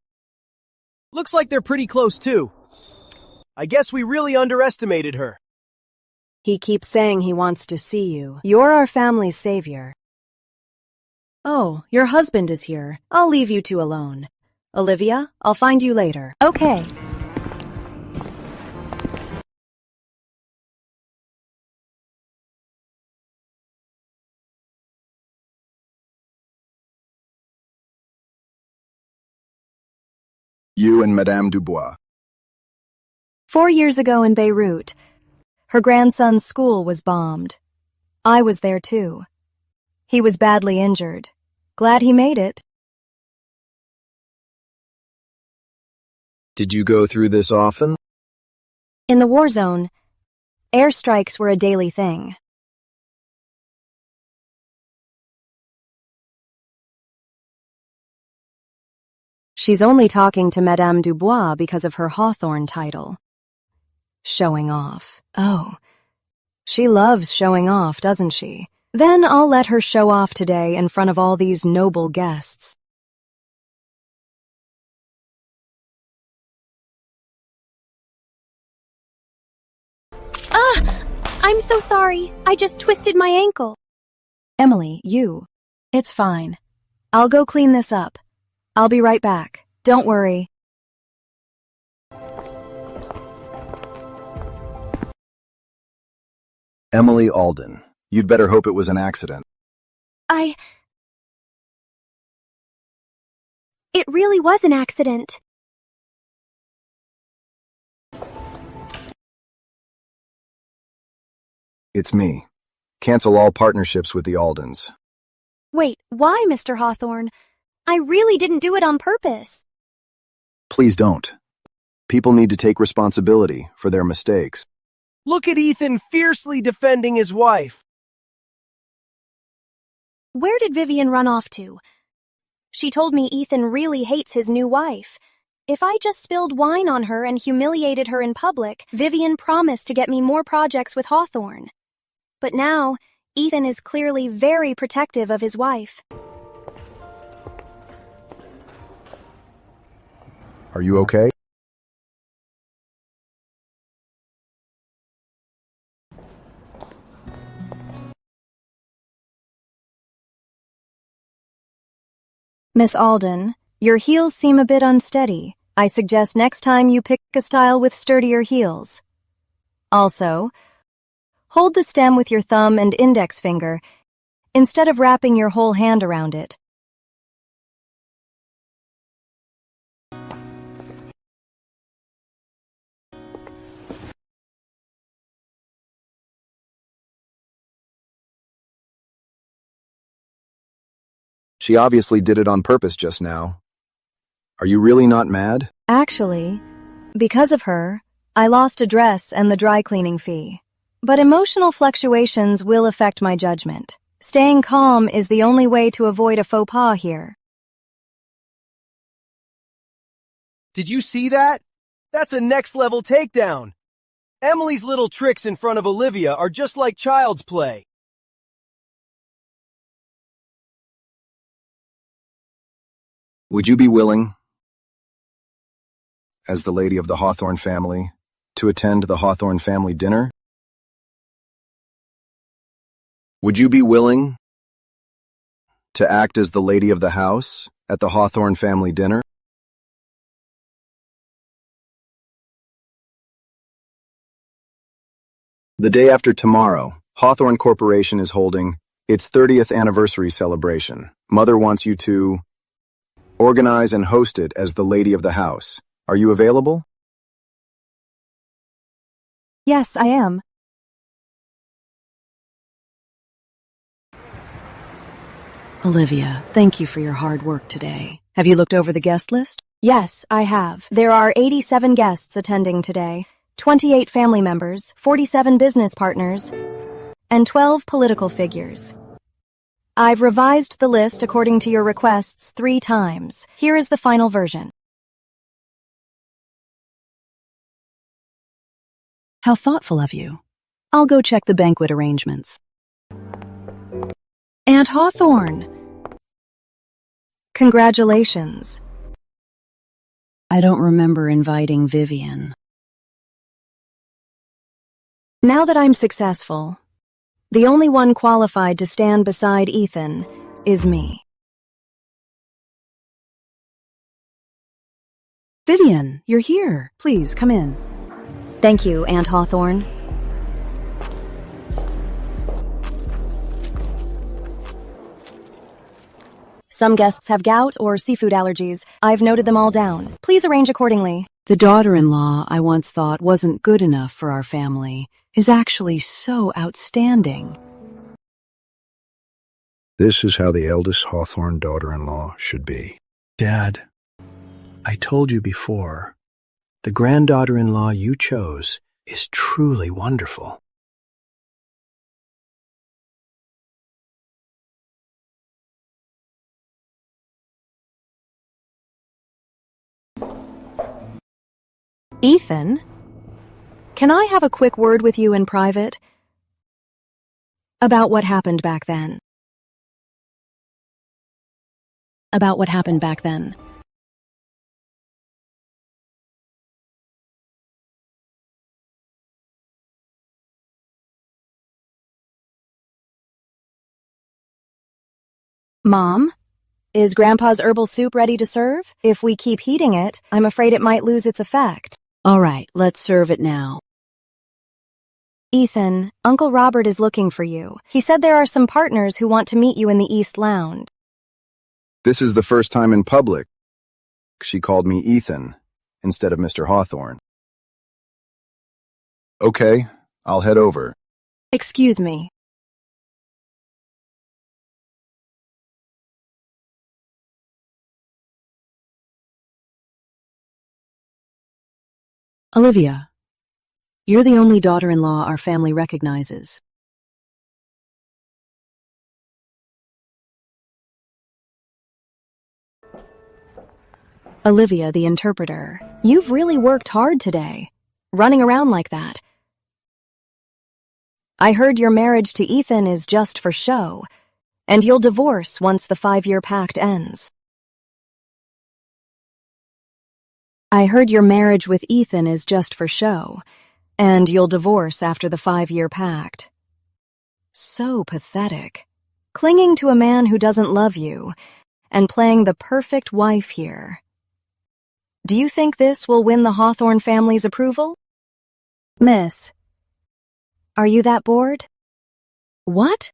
Looks like they're pretty close too. I guess we really underestimated her. He keeps saying he wants to see you. You're our family's savior. Oh, your husband is here. I'll leave you two alone. Olivia, I'll find you later. Okay. You and Madame Dubois. 4 years ago in Beirut, her grandson's school was bombed. I was there too. He was badly injured. Glad he made it. Did you go through this often? In the war zone, airstrikes were a daily thing. She's only talking to Madame Dubois because of her Hawthorne title. Showing off. Oh, she loves showing off, doesn't she? Then I'll let her show off today in front of all these noble guests. I'm so sorry. I just twisted my ankle. Emily, you. It's fine. I'll go clean this up. I'll be right back. Don't worry. Emily Alden. You'd better hope it was an accident. It really was an accident. It's me. Cancel all partnerships with the Aldens. Wait, why, Mr. Hawthorne? I really didn't do it on purpose. Please don't. People need to take responsibility for their mistakes. Look at Ethan fiercely defending his wife. Where did Vivian run off to? She told me Ethan really hates his new wife. If I just spilled wine on her and humiliated her in public, Vivian promised to get me more projects with Hawthorne. But now, Ethan is clearly very protective of his wife. Are you okay? Miss Alden, your heels seem a bit unsteady. I suggest next time you pick a style with sturdier heels. Also, hold the stem with your thumb and index finger instead of wrapping your whole hand around it. She obviously did it on purpose just now. Are you really not mad? Actually, because of her, I lost a dress and the dry cleaning fee. But emotional fluctuations will affect my judgment. Staying calm is the only way to avoid a faux pas here. Did you see that? That's a next-level takedown. Emily's little tricks in front of Olivia are just like child's play. Would you be willing, as the lady of the Hawthorne family, to attend the Hawthorne family dinner? Would you be willing to act as the lady of the house at the Hawthorne family dinner? The day after tomorrow, Hawthorne Corporation is holding its 30th anniversary celebration. Mother wants you to organize and host it as the lady of the house. Are you available? Yes, I am. Olivia, thank you for your hard work today. Have you looked over the guest list? Yes, I have. There are 87 guests attending today, 28 family members, 47 business partners, and 12 political figures. I've revised the list according to your requests 3 times. Here is the final version. How thoughtful of you. I'll go check the banquet arrangements. Aunt Hawthorne! Congratulations. I don't remember inviting Vivian. Now that I'm successful, the only one qualified to stand beside Ethan is me. Vivian, you're here. Please, come in. Thank you, Aunt Hawthorne. Some guests have gout or seafood allergies. I've noted them all down. Please arrange accordingly. The daughter-in-law I once thought wasn't good enough for our family is actually so outstanding. This is how the eldest Hawthorne daughter-in-law should be. Dad, I told you before, the granddaughter-in-law you chose is truly wonderful. Ethan? Can I have a quick word with you in private? About what happened back then. About what happened back then. Mom? Is Grandpa's herbal soup ready to serve? If we keep heating it, I'm afraid it might lose its effect. All right, let's serve it now. Ethan, Uncle Robert is looking for you. He said there are some partners who want to meet you in the East Lounge. This is the first time in public. She called me Ethan instead of Mr. Hawthorne. Okay, I'll head over. Excuse me. Olivia, You're the only daughter-in-law our family recognizes. Olivia, the interpreter, you've really worked hard today, running around like that. I heard your marriage to Ethan is just for show, and you'll divorce once the 5-year pact ends. I heard your marriage with Ethan is just for show, and you'll divorce after the 5-year pact. So pathetic. Clinging to a man who doesn't love you, and playing the perfect wife here. Do you think this will win the Hawthorne family's approval? Miss, are you that bored? What?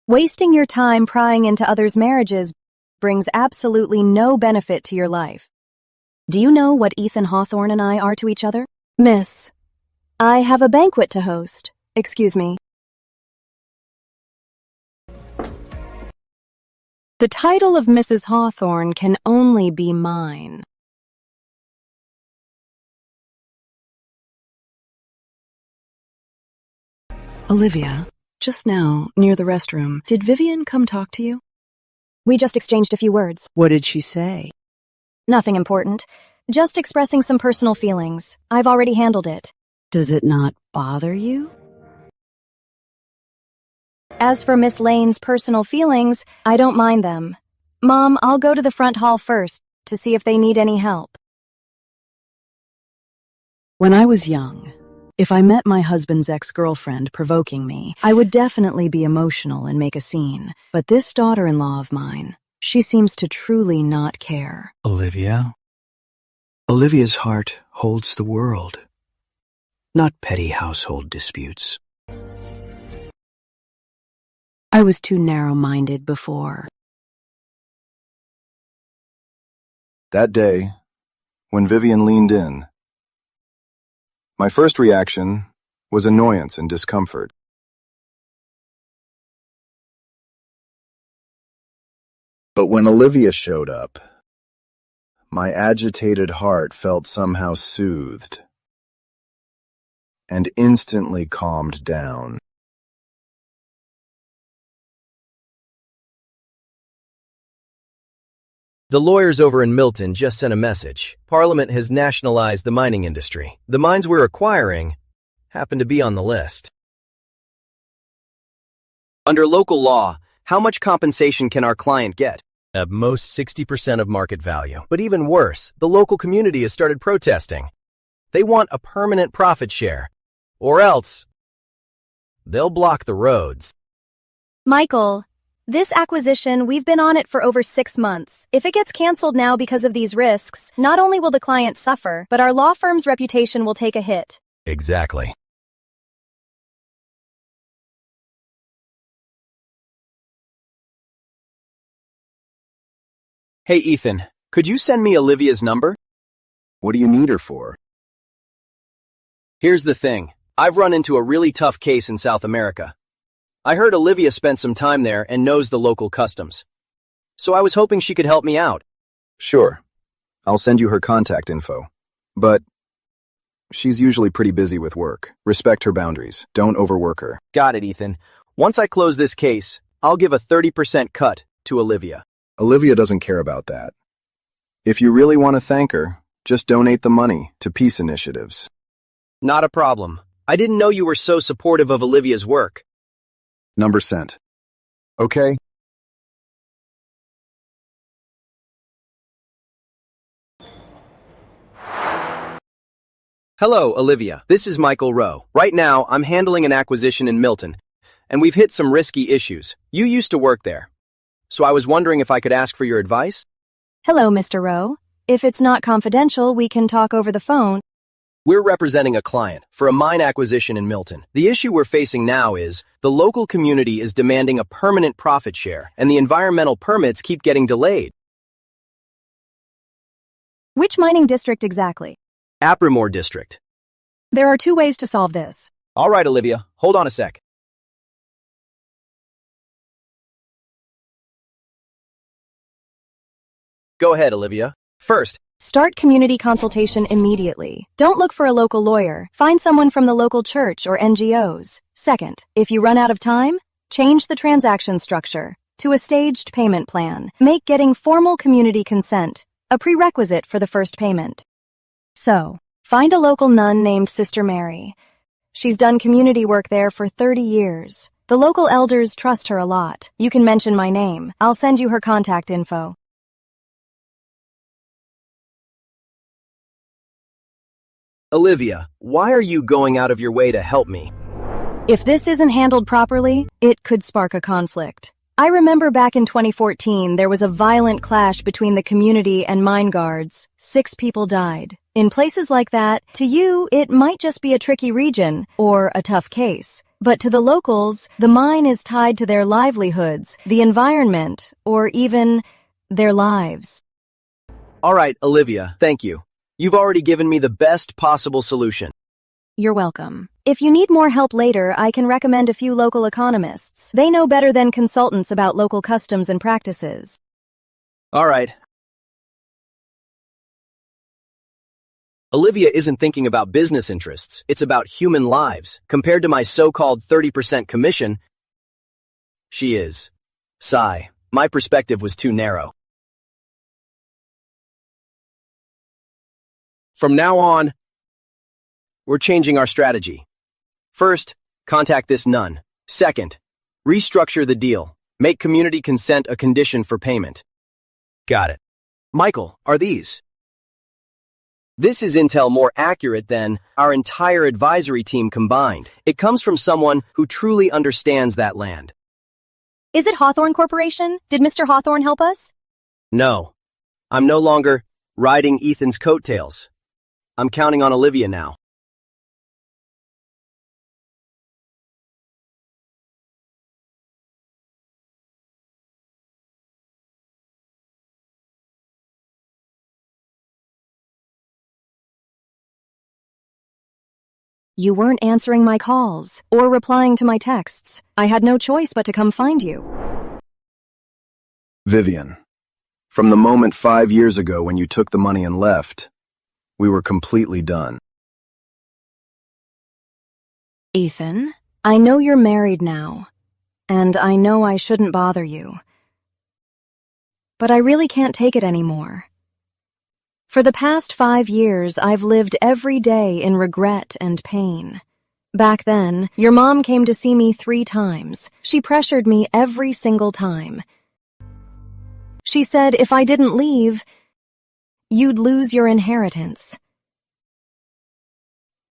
Wasting your time prying into others' marriages brings absolutely no benefit to your life. Do you know what Ethan Hawthorne and I are to each other? Miss, I have a banquet to host. Excuse me. The title of Mrs. Hawthorne can only be mine. Olivia, just now, near the restroom, did Vivian come talk to you? We just exchanged a few words. What did she say? Nothing important. Just expressing some personal feelings. I've already handled it. Does it not bother you? As for Miss Lane's personal feelings, I don't mind them. Mom, I'll go to the front hall first to see if they need any help. When I was young, if I met my husband's ex-girlfriend provoking me, I would definitely be emotional and make a scene. But this daughter-in-law of mine, she seems to truly not care. Olivia? Olivia's heart holds the world, not petty household disputes. I was too narrow-minded before. That day, when Vivian leaned in, my first reaction was annoyance and discomfort. But when Olivia showed up, my agitated heart felt somehow soothed and instantly calmed down. The lawyers over in Milton just sent a message. Parliament has nationalized the mining industry. The mines we're acquiring happen to be on the list. Under local law, how much compensation can our client get? At most 60% of market value. But even worse, the local community has started protesting. They want a permanent profit share, or else they'll block the roads. Michael, this acquisition, we've been on it for over 6 months. If it gets canceled now because of these risks, not only will the client suffer, but our law firm's reputation will take a hit. Exactly. Hey, Ethan, could you send me Olivia's number? What do you need her for? Here's the thing. I've run into a really tough case in South America. I heard Olivia spent some time there and knows the local customs. So I was hoping she could help me out. Sure. I'll send you her contact info. But she's usually pretty busy with work. Respect her boundaries. Don't overwork her. Got it, Ethan. Once I close this case, I'll give a 30% cut to Olivia. Olivia doesn't care about that. If you really want to thank her, just donate the money to peace initiatives. Not a problem. I didn't know you were so supportive of Olivia's work. Number sent. Okay? Hello, Olivia. This is Michael Rowe. Right now, I'm handling an acquisition in Milton, and we've hit some risky issues. You used to work there. So I was wondering if I could ask for your advice? Hello, Mr. Rowe. If it's not confidential, we can talk over the phone. We're representing a client for a mine acquisition in Milton. The issue we're facing now is the local community is demanding a permanent profit share, and the environmental permits keep getting delayed. Which mining district exactly? Aprimore District. There are 2 ways to solve this. All right, Olivia. Hold on a sec. Go ahead, Olivia. First, Start community consultation immediately. Don't look for a local lawyer. Find someone from the local church or NGOs. Second, if you run out of time, change the transaction structure to a staged payment plan. Make getting formal community consent a prerequisite for the first payment. So, find a local nun named Sister Mary. She's done community work there for 30 years. The local elders trust her a lot. You can mention my name. I'll send you her contact info. Olivia, why are you going out of your way to help me? If this isn't handled properly, it could spark a conflict. I remember back in 2014, there was a violent clash between the community and mine guards. 6 people died. In places like that, to you, it might just be a tricky region or a tough case. But to the locals, the mine is tied to their livelihoods, the environment, or even their lives. All right, Olivia, thank you. You've already given me the best possible solution. You're welcome. If you need more help later, I can recommend a few local economists. They know better than consultants about local customs and practices. All right. Olivia isn't thinking about business interests. It's about human lives. Compared to my so-called 30% commission, she is. Sigh. My perspective was too narrow. From now on, we're changing our strategy. First, contact this nun. Second, restructure the deal. Make community consent a condition for payment. Got it. Michael, are these? This is intel more accurate than our entire advisory team combined. It comes from someone who truly understands that land. Is it Hawthorne Corporation? Did Mr. Hawthorne help us? No. I'm no longer riding Ethan's coattails. I'm counting on Olivia now. You weren't answering my calls or replying to my texts. I had no choice but to come find you. Vivian, from the moment 5 years ago when you took the money and left, we were completely done. Ethan, I know you're married now, and I know I shouldn't bother you. But I really can't take it anymore. For the past 5 years, I've lived every day in regret and pain. Back then, your mom came to see me 3 times. She pressured me every single time. She said if I didn't leave, you'd lose your inheritance.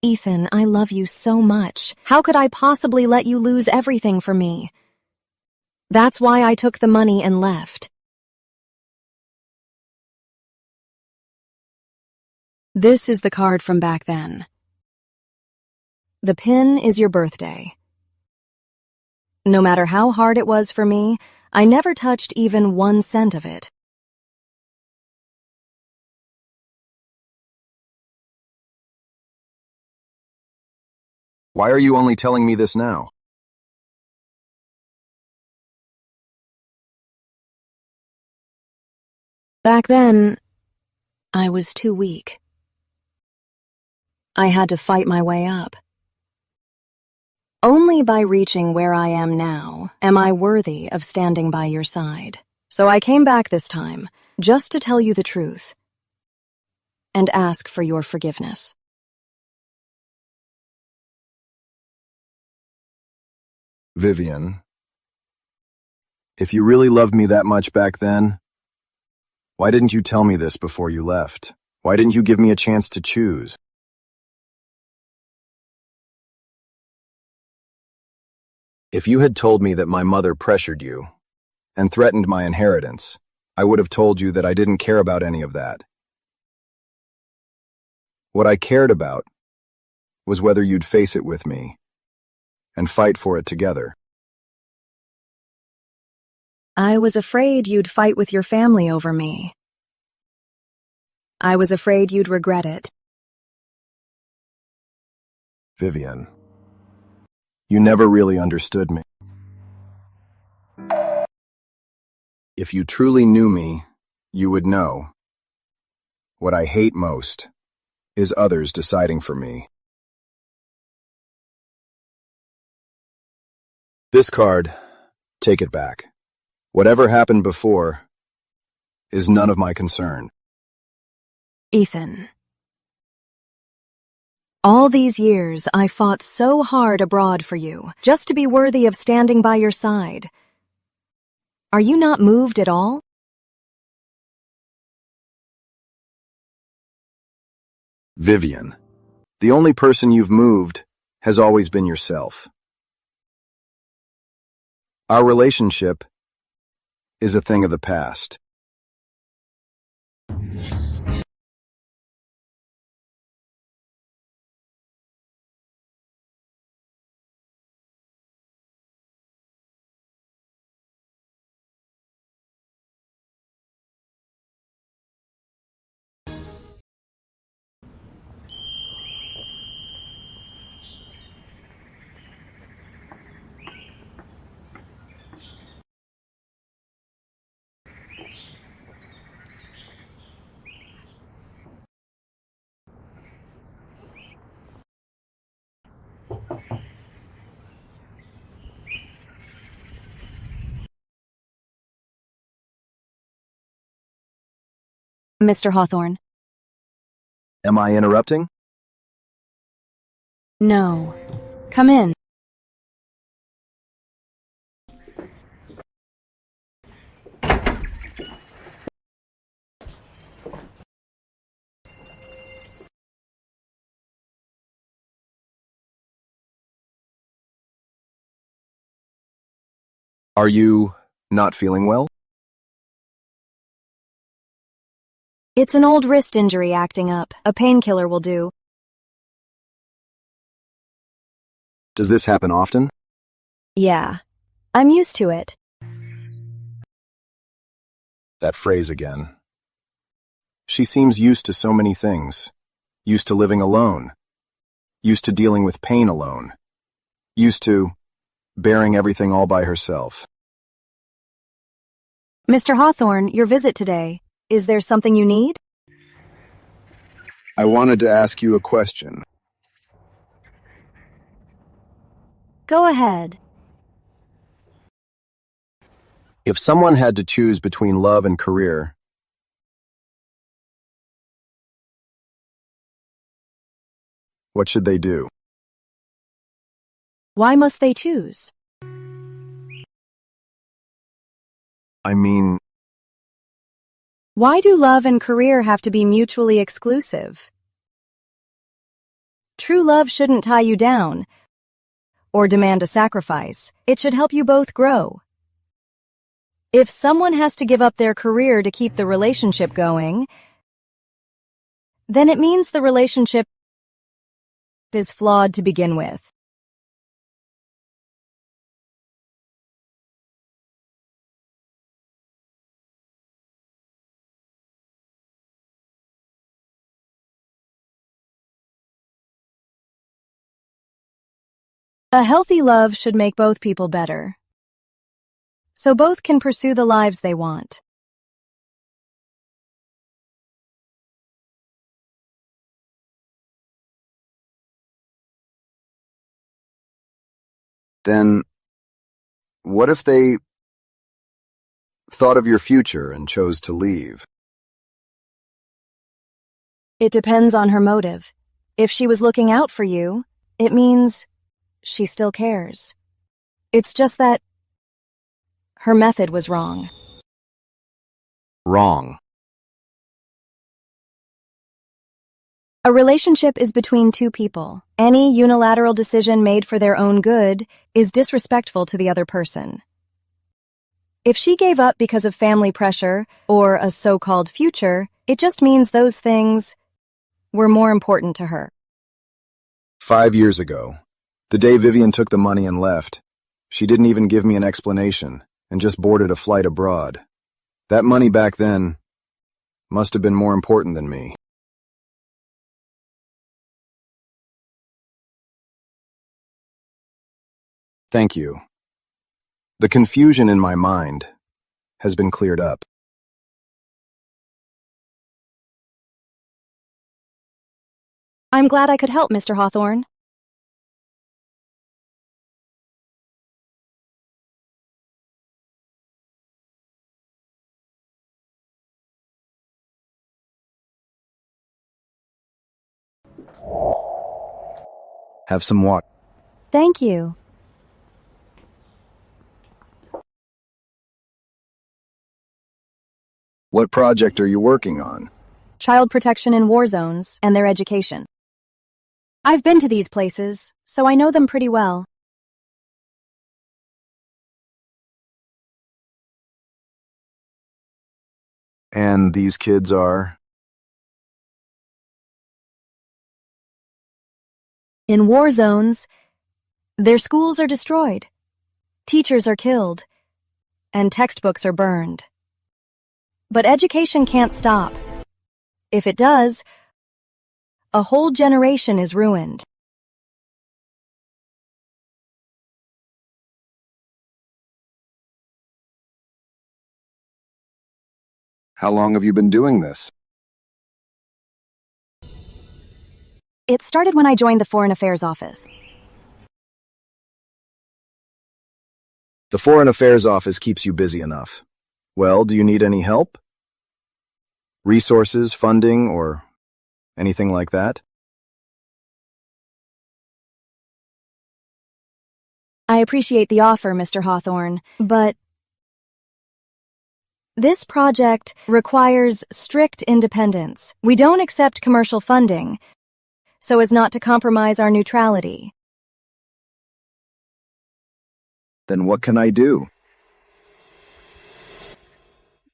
Ethan, I love you so much. How could I possibly let you lose everything for me? That's why I took the money and left. This is the card from back then. The pin is your birthday. No matter how hard it was for me, I never touched even 1 cent of it. Why are you only telling me this now? Back then, I was too weak. I had to fight my way up. Only by reaching where I am now am I worthy of standing by your side. So I came back this time, just to tell you the truth, and ask for your forgiveness. Vivian, if you really loved me that much back then, why didn't you tell me this before you left? Why didn't you give me a chance to choose? If you had told me that my mother pressured you and threatened my inheritance, I would have told you that I didn't care about any of that. What I cared about was whether you'd face it with me and fight for it together. I was afraid you'd fight with your family over me. I was afraid you'd regret it. Vivian, you never really understood me. If you truly knew me, you would know. What I hate most is others deciding for me. This card, take it back. Whatever happened before is none of my concern. Ethan. All these years, I fought so hard abroad for you, just to be worthy of standing by your side. Are you not moved at all? Vivian, the only person you've moved has always been yourself. Our relationship is a thing of the past. Mr. Hawthorne. Am I interrupting? No. Come in. Are you not feeling well? It's an old wrist injury acting up. A painkiller will do. Does this happen often? Yeah. I'm used to it. That phrase again. She seems used to so many things. Used to living alone. Used to dealing with pain alone. Used to bearing everything all by herself. Mr. Hawthorne, your visit today. Is there something you need? I wanted to ask you a question. Go ahead. If someone had to choose between love and career, what should they do? Why must they choose? I mean, why do love and career have to be mutually exclusive? True love shouldn't tie you down or demand a sacrifice. It should help you both grow. If someone has to give up their career to keep the relationship going, then it means the relationship is flawed to begin with. A healthy love should make both people better, so both can pursue the lives they want. then what if they thought of your future and chose to leave? It depends on her motive. If she was looking out for you, it means she still cares. It's just that her method was wrong. Wrong. A relationship is between two people. Any unilateral decision made for their own good is disrespectful to the other person. If she gave up because of family pressure or a so-called future, it just means those things were more important to her. 5 years ago, the day Vivian took the money and left, she didn't even give me an explanation and just boarded a flight abroad. That money back then must have been more important than me. Thank you. The confusion in my mind has been cleared up. I'm glad I could help, Mr. Hawthorne. Have some water. Thank you. What project are you working on? Child protection in war zones and their education. I've been to these places, so I know them pretty well. And these kids are? In war zones, their schools are destroyed, teachers are killed, and textbooks are burned. But education can't stop. If it does, a whole generation is ruined. How long have you been doing this? It started when I joined the Foreign Affairs Office. The Foreign Affairs Office keeps you busy enough. Well, do you need any help? Resources, funding, or anything like that? I appreciate the offer, Mr. Hawthorne, but this project requires strict independence. We don't accept commercial funding, so as not to compromise our neutrality. Then what can I do?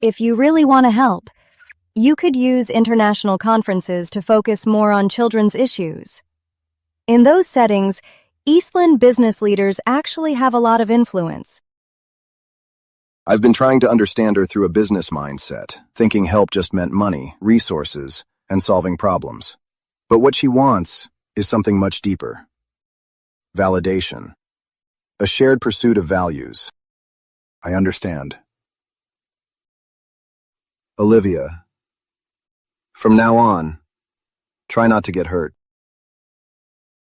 If you really want to help, you could use international conferences to focus more on children's issues. In those settings, Eastland business leaders actually have a lot of influence. I've been trying to understand her through a business mindset, thinking help just meant money, resources, and solving problems. But what she wants is something much deeper. Validation. A shared pursuit of values. I understand. Olivia, from now on, try not to get hurt.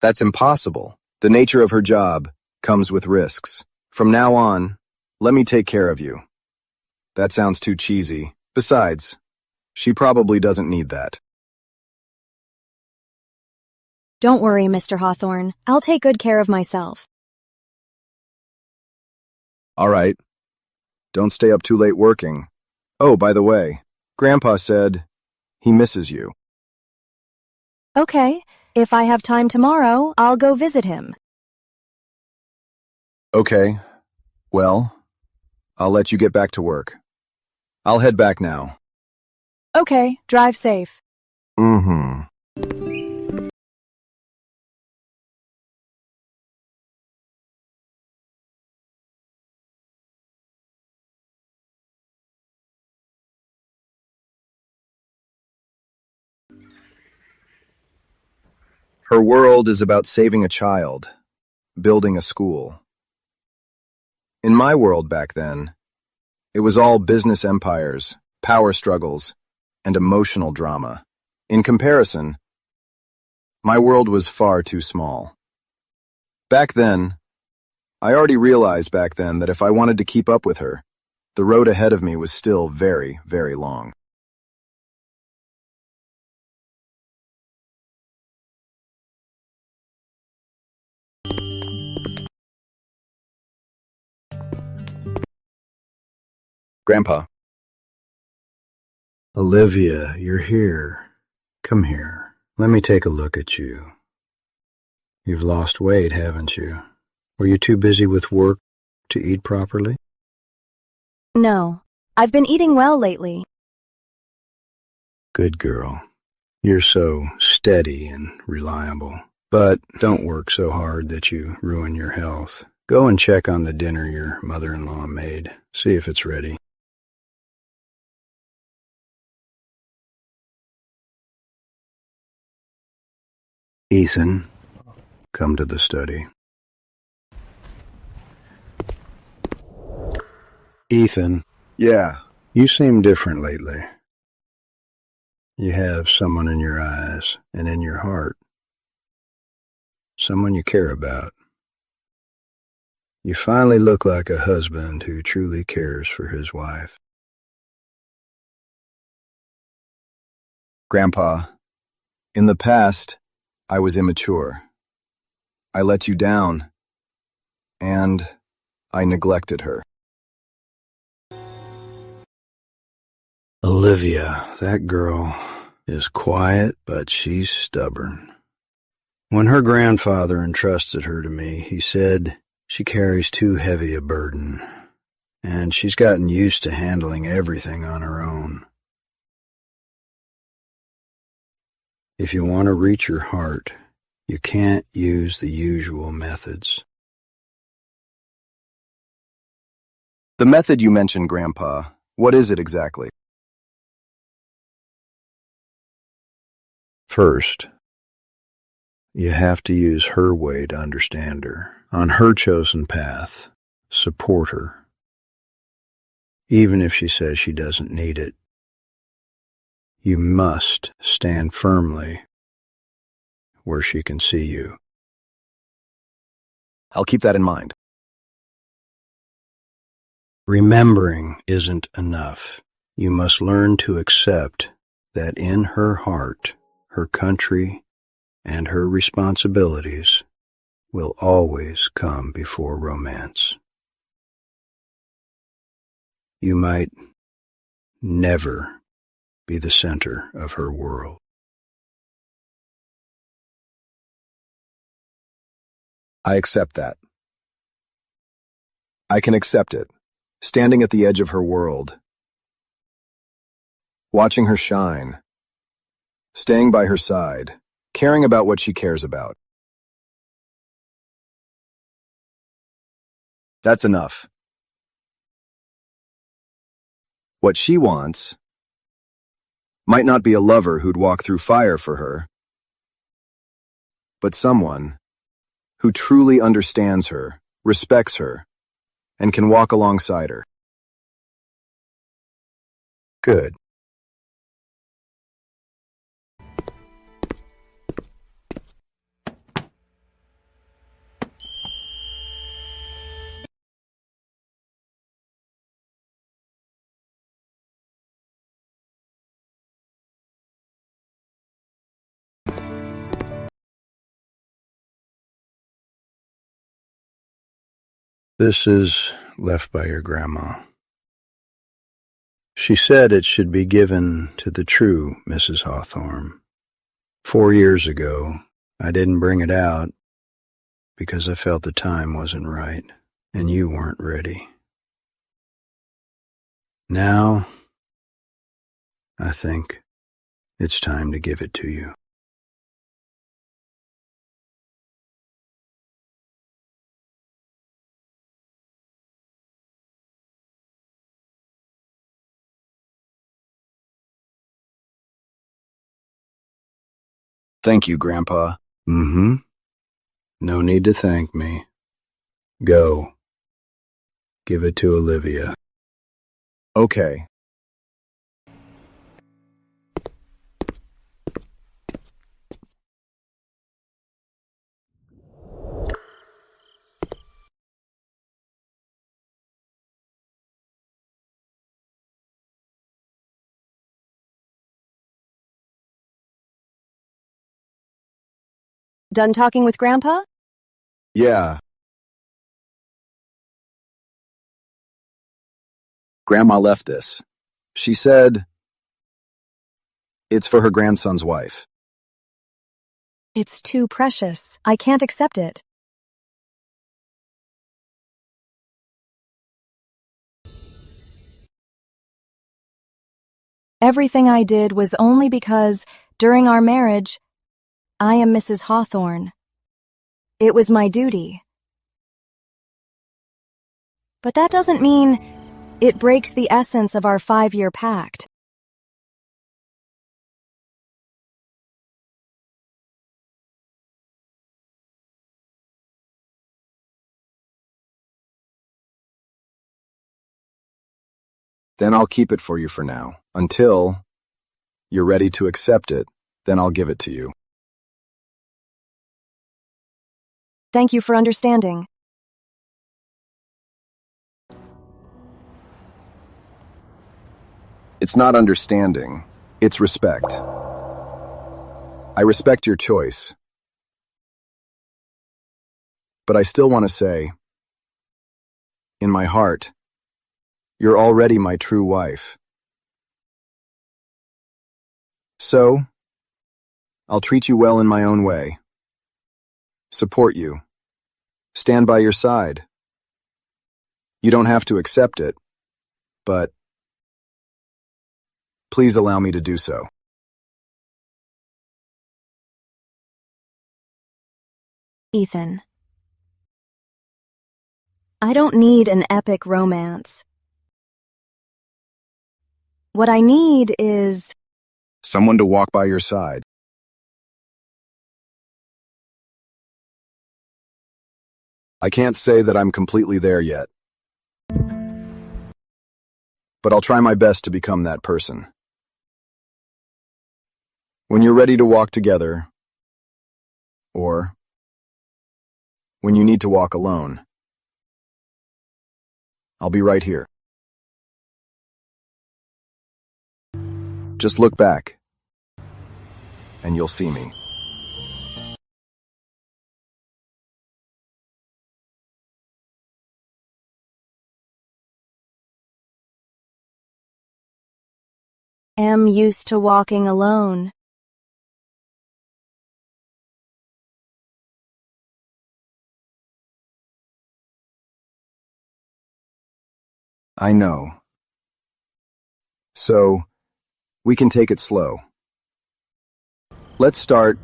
That's impossible. The nature of her job comes with risks. From now on, let me take care of you. That sounds too cheesy. Besides, she probably doesn't need that. Don't worry, Mr. Hawthorne. I'll take good care of myself. All right. Don't stay up too late working. Oh, by the way, Grandpa said he misses you. Okay, if I have time tomorrow, I'll go visit him. Okay. Well, I'll let you get back to work. I'll head back now. Okay, drive safe. Mm-hmm. Her world is about saving a child, building a school. In my world back then, it was all business empires, power struggles, and emotional drama. In comparison, my world was far too small. Back then, I already realized back then that if I wanted to keep up with her, the road ahead of me was still very, very long. Grandpa. Olivia, you're here. Come here. Let me take a look at you. You've lost weight, haven't you? Were you too busy with work to eat properly? No, I've been eating well lately. Good girl. You're so steady and reliable. But don't work so hard that you ruin your health. Go and check on the dinner your mother-in-law made. See if it's ready. Ethan, come to the study. Ethan. Yeah. You seem different lately. You have someone in your eyes and in your heart. someone you care about. You finally look like a husband who truly cares for his wife. Grandpa, in the past, I was immature. I let you down, and I neglected her. Olivia, that girl is quiet, but she's stubborn. When her grandfather entrusted her to me, he said she carries too heavy a burden, and she's gotten used to handling everything on her own. If you want to reach her heart, you can't use the usual methods. The method you mentioned, Grandpa, what is it exactly? First, you have to use her way to understand her. On her chosen path, support her. Even if she says she doesn't need it, you must stand firmly where she can see you. I'll keep that in mind. Remembering isn't enough. You must learn to accept that in her heart, her country, and her responsibilities will always come before romance. You might never be the center of her world. I accept that. I can accept it. Standing at the edge of her world, watching her shine, staying by her side, caring about what she cares about. That's enough. What she wants might not be a lover who'd walk through fire for her, but someone who truly understands her, respects her, and can walk alongside her. Good. This is left by your grandma. She said it should be given to the true Mrs. Hawthorne. 4 years ago, I didn't bring it out because I felt the time wasn't right and you weren't ready. Now, I think it's time to give it to you. Thank you, Grandpa. No need to thank me. Go. Give it to Olivia. Okay. Done talking with Grandpa? Yeah. Grandma left this. She said it's for her grandson's wife. It's too precious. I can't accept it. Everything I did was only because, during our marriage, I am Mrs. Hawthorne. It was my duty. But that doesn't mean it breaks the essence of our 5-year pact. Then I'll keep it for you for now. Until you're ready to accept it, then I'll give it to you. Thank you for understanding. It's not understanding, it's respect. I respect your choice. But I still want to say, in my heart, you're already my true wife. So, I'll treat you well in my own way. Support you. Stand by your side. You don't have to accept it, but please allow me to do so. Ethan. I don't need an epic romance. What I need is someone to walk by your side. I can't say that I'm completely there yet, but I'll try my best to become that person. When you're ready to walk together, or when you need to walk alone, I'll be right here. Just look back, and you'll see me. am used to walking alone. I know. So, we can take it slow. Let's start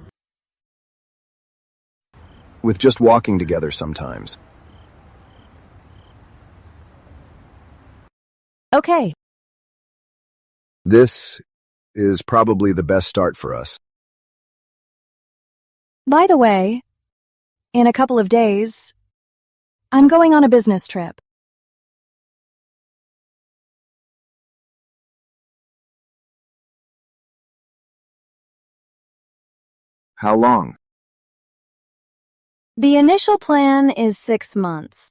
with just walking together sometimes. Okay. This is probably the best start for us. By the way, in a couple of days, I'm going on a business trip. How long? The initial plan is 6 months.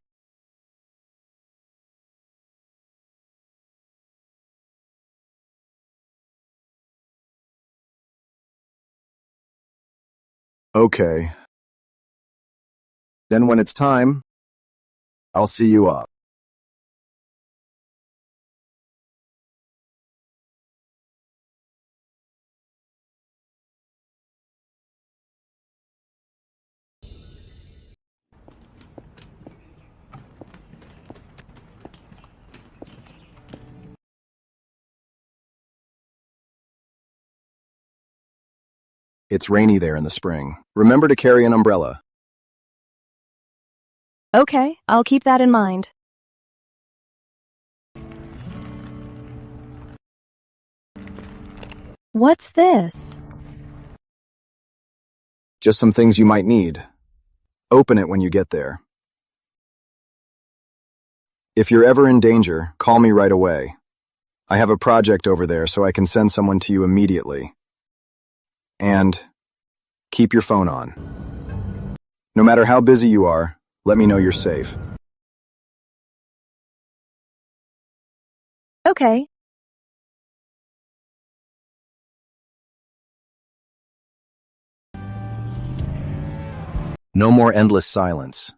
Okay. Then when it's time, I'll see you up. It's rainy there in the spring. Remember to carry an umbrella. Okay, I'll keep that in mind. What's this? Just some things you might need. Open it when you get there. If you're ever in danger, call me right away. I have a project over there so I can send someone to you immediately. And keep your phone on. No matter how busy you are, let me know you're safe. Okay. No more endless silence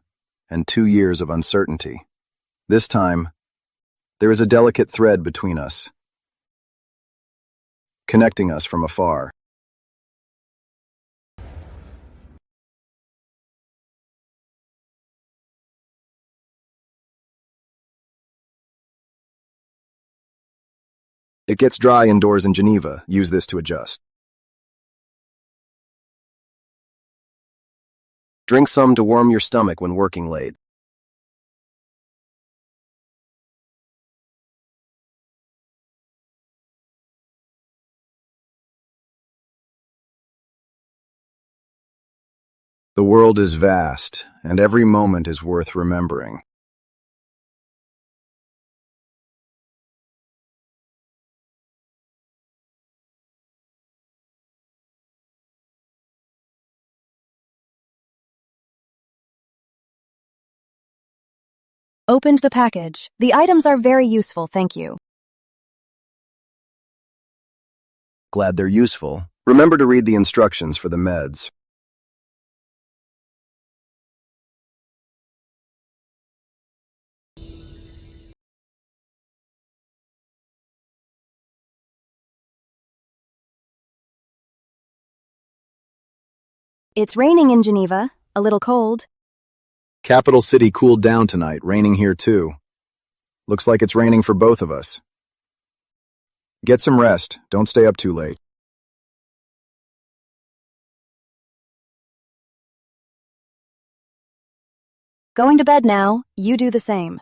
and 2 years of uncertainty. This time, there is a delicate thread between us, connecting us from afar. It gets dry indoors in Geneva. Use this to adjust. Drink some to warm your stomach when working late. The world is vast, and every moment is worth remembering. Opened the package. The items are very useful, thank you. Glad they're useful. Remember to read the instructions for the meds. It's raining in Geneva. A little cold. Capital City cooled down tonight, raining here too. Looks like it's raining for both of us. Get some rest. Don't stay up too late. Going to bed now. You do the same.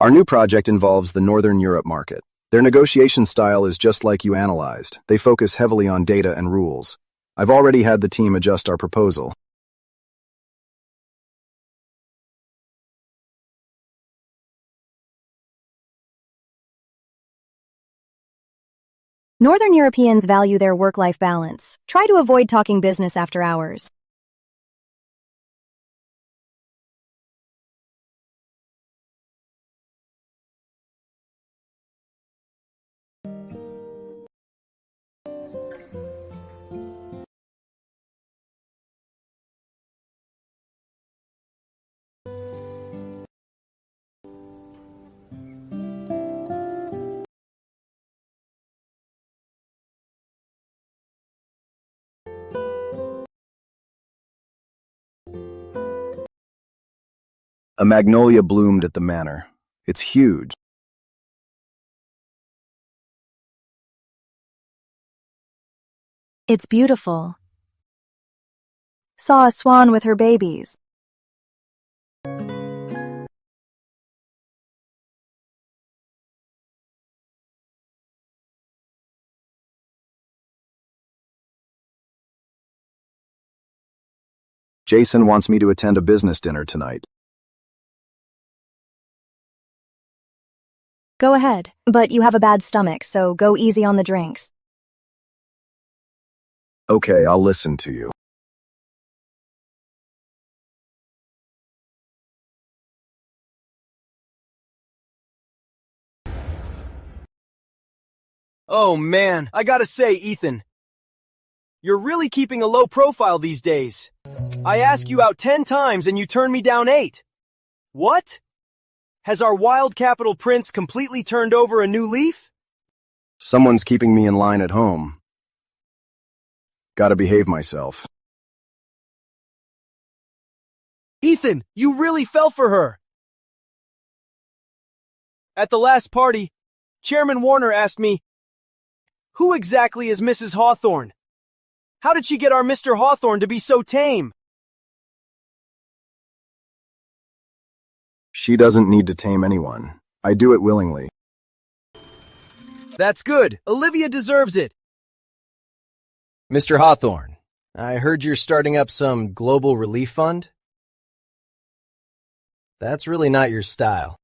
Our new project involves the Northern Europe market. Their negotiation style is just like you analyzed. They focus heavily on data and rules. I've already had the team adjust our proposal. Northern Europeans value their work-life balance. Try to avoid talking business after hours. A magnolia bloomed at the manor. It's huge. It's beautiful. Saw a swan with her babies. Jason wants me to attend a business dinner tonight. Go ahead, but you have a bad stomach, so go easy on the drinks. Okay, I'll listen to you. Oh man, I gotta say, Ethan, you're really keeping a low profile these days. I ask you out 10 times and you turn me down 8. What? Has our wild capital prince completely turned over a new leaf? Someone's keeping me in line at home. Gotta behave myself. Ethan, you really fell for her. At the last party, Chairman Warner asked me, who exactly is Mrs. Hawthorne? How did she get our Mr. Hawthorne to be so tame? She doesn't need to tame anyone. I do it willingly. That's good. Olivia deserves it. Mr. Hawthorne, I heard you're starting up some global relief fund? That's really not your style.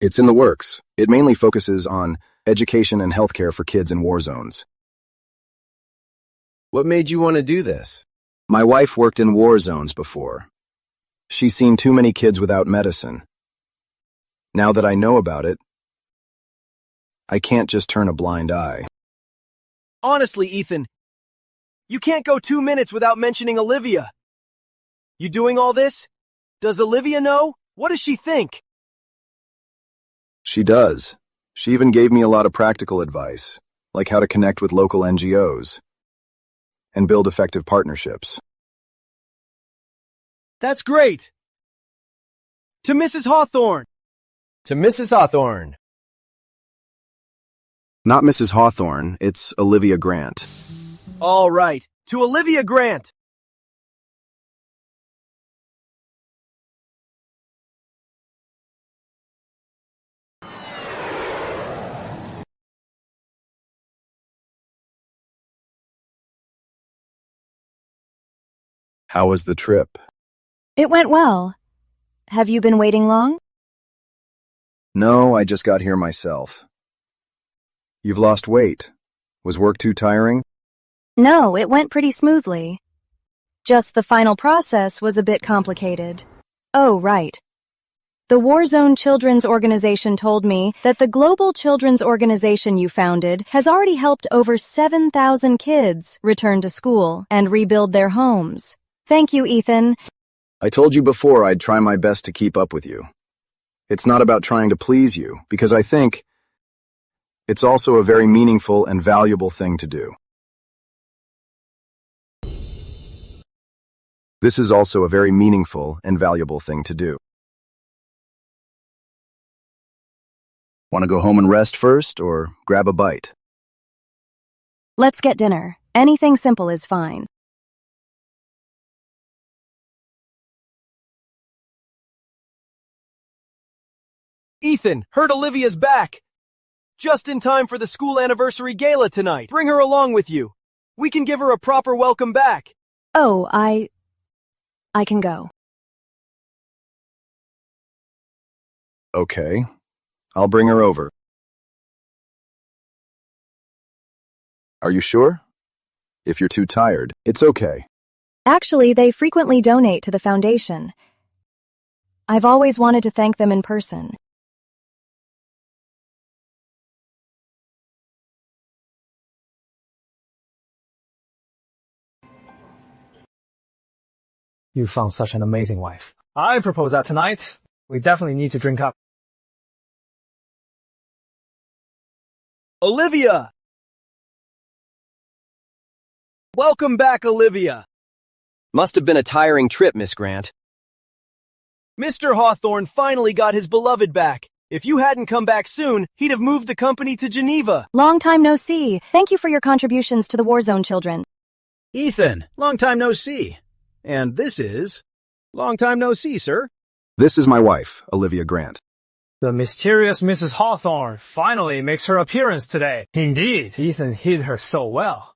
It's in the works. It mainly focuses on education and healthcare for kids in war zones. What made you want to do this? My wife worked in war zones before. She's seen too many kids without medicine. Now that I know about it, I can't just turn a blind eye. Honestly, Ethan, you can't go 2 minutes without mentioning Olivia. You doing all this? Does Olivia know? What does she think? She does. She even gave me a lot of practical advice, like how to connect with local NGOs and build effective partnerships. That's great. To Mrs. Hawthorne. To Mrs. Hawthorne. Not Mrs. Hawthorne, it's Olivia Grant. All right. To Olivia Grant. How was the trip? It went well. Have you been waiting long? No, I just got here myself. You've lost weight. Was work too tiring? No, it went pretty smoothly. Just the final process was a bit complicated. Oh, right. The Warzone Children's Organization told me that the Global Children's Organization you founded has already helped over 7,000 kids return to school and rebuild their homes. Thank you, Ethan. I told you before I'd try my best to keep up with you. It's not about trying to please you, because I think it's also a very meaningful and valuable thing to do. This is also a very meaningful and valuable thing to do. Want to go home and rest first, or grab a bite? Let's get dinner. Anything simple is fine. Ethan, heard Olivia's back. Just in time for the school anniversary gala tonight. Bring her along with you. We can give her a proper welcome back. Oh, I can go. Okay. I'll bring her over. Are you sure? If you're too tired, it's okay. Actually, they frequently donate to the foundation. I've always wanted to thank them in person. You found such an amazing wife. I propose that tonight, we definitely need to drink up. Olivia! Welcome back, Olivia. Must have been a tiring trip, Miss Grant. Mr. Hawthorne finally got his beloved back. If you hadn't come back soon, he'd have moved the company to Geneva. Long time no see. Thank you for your contributions to the Warzone children. Ethan, long time no see. And this is... Long time no see, sir. This is my wife, Olivia Grant. The mysterious Mrs. Hawthorne finally makes her appearance today. Indeed, Ethan hid her so well.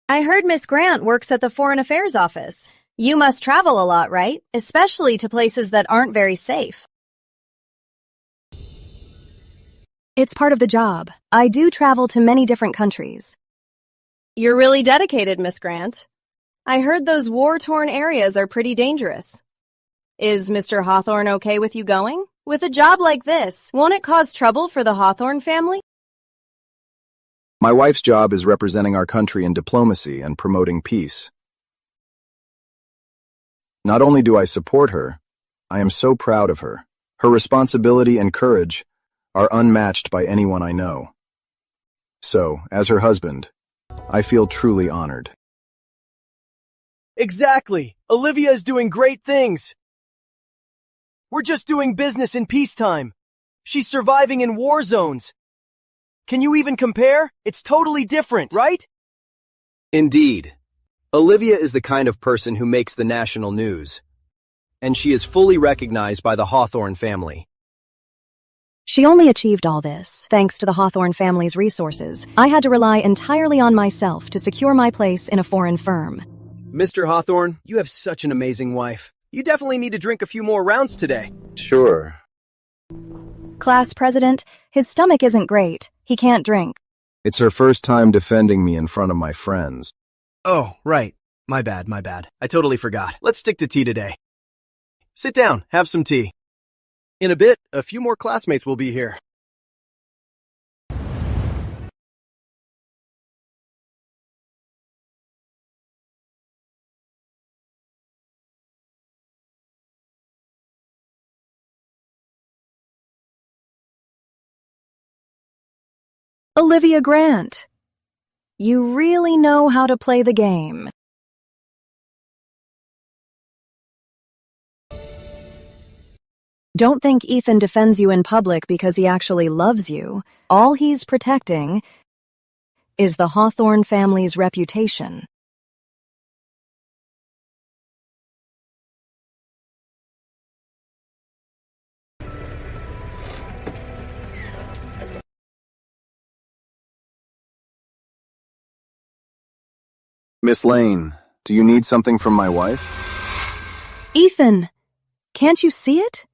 I heard Miss Grant works at the Foreign Affairs Office. You must travel a lot, right? Especially to places that aren't very safe. It's part of the job. I do travel to many different countries. You're really dedicated, Miss Grant. I heard those war-torn areas are pretty dangerous. Is Mr. Hawthorne okay with you going? With a job like this, won't it cause trouble for the Hawthorne family? My wife's job is representing our country in diplomacy and promoting peace. Not only do I support her, I am so proud of her. Her responsibility and courage are unmatched by anyone I know. So, as her husband, I feel truly honored. Exactly. Olivia is doing great things. We're just doing business in peacetime. She's surviving in war zones. Can you even compare? It's totally different, right? Indeed. Olivia is the kind of person who makes the national news. And she is fully recognized by the Hawthorne family. She only achieved all this thanks to the Hawthorne family's resources. I had to rely entirely on myself to secure my place in a foreign firm. Mr. Hawthorne, you have such an amazing wife. You definitely need to drink a few more rounds today. Sure. Class president, his stomach isn't great. He can't drink. It's her first time defending me in front of my friends. Oh, right. My bad. I totally forgot. Let's stick to tea today. Sit down, have some tea. In a bit, a few more classmates will be here. Olivia Grant, you really know how to play the game. Don't think Ethan defends you in public because he actually loves you. All he's protecting is the Hawthorne family's reputation. Miss Lane, do you need something from my wife? Ethan, can't you see it?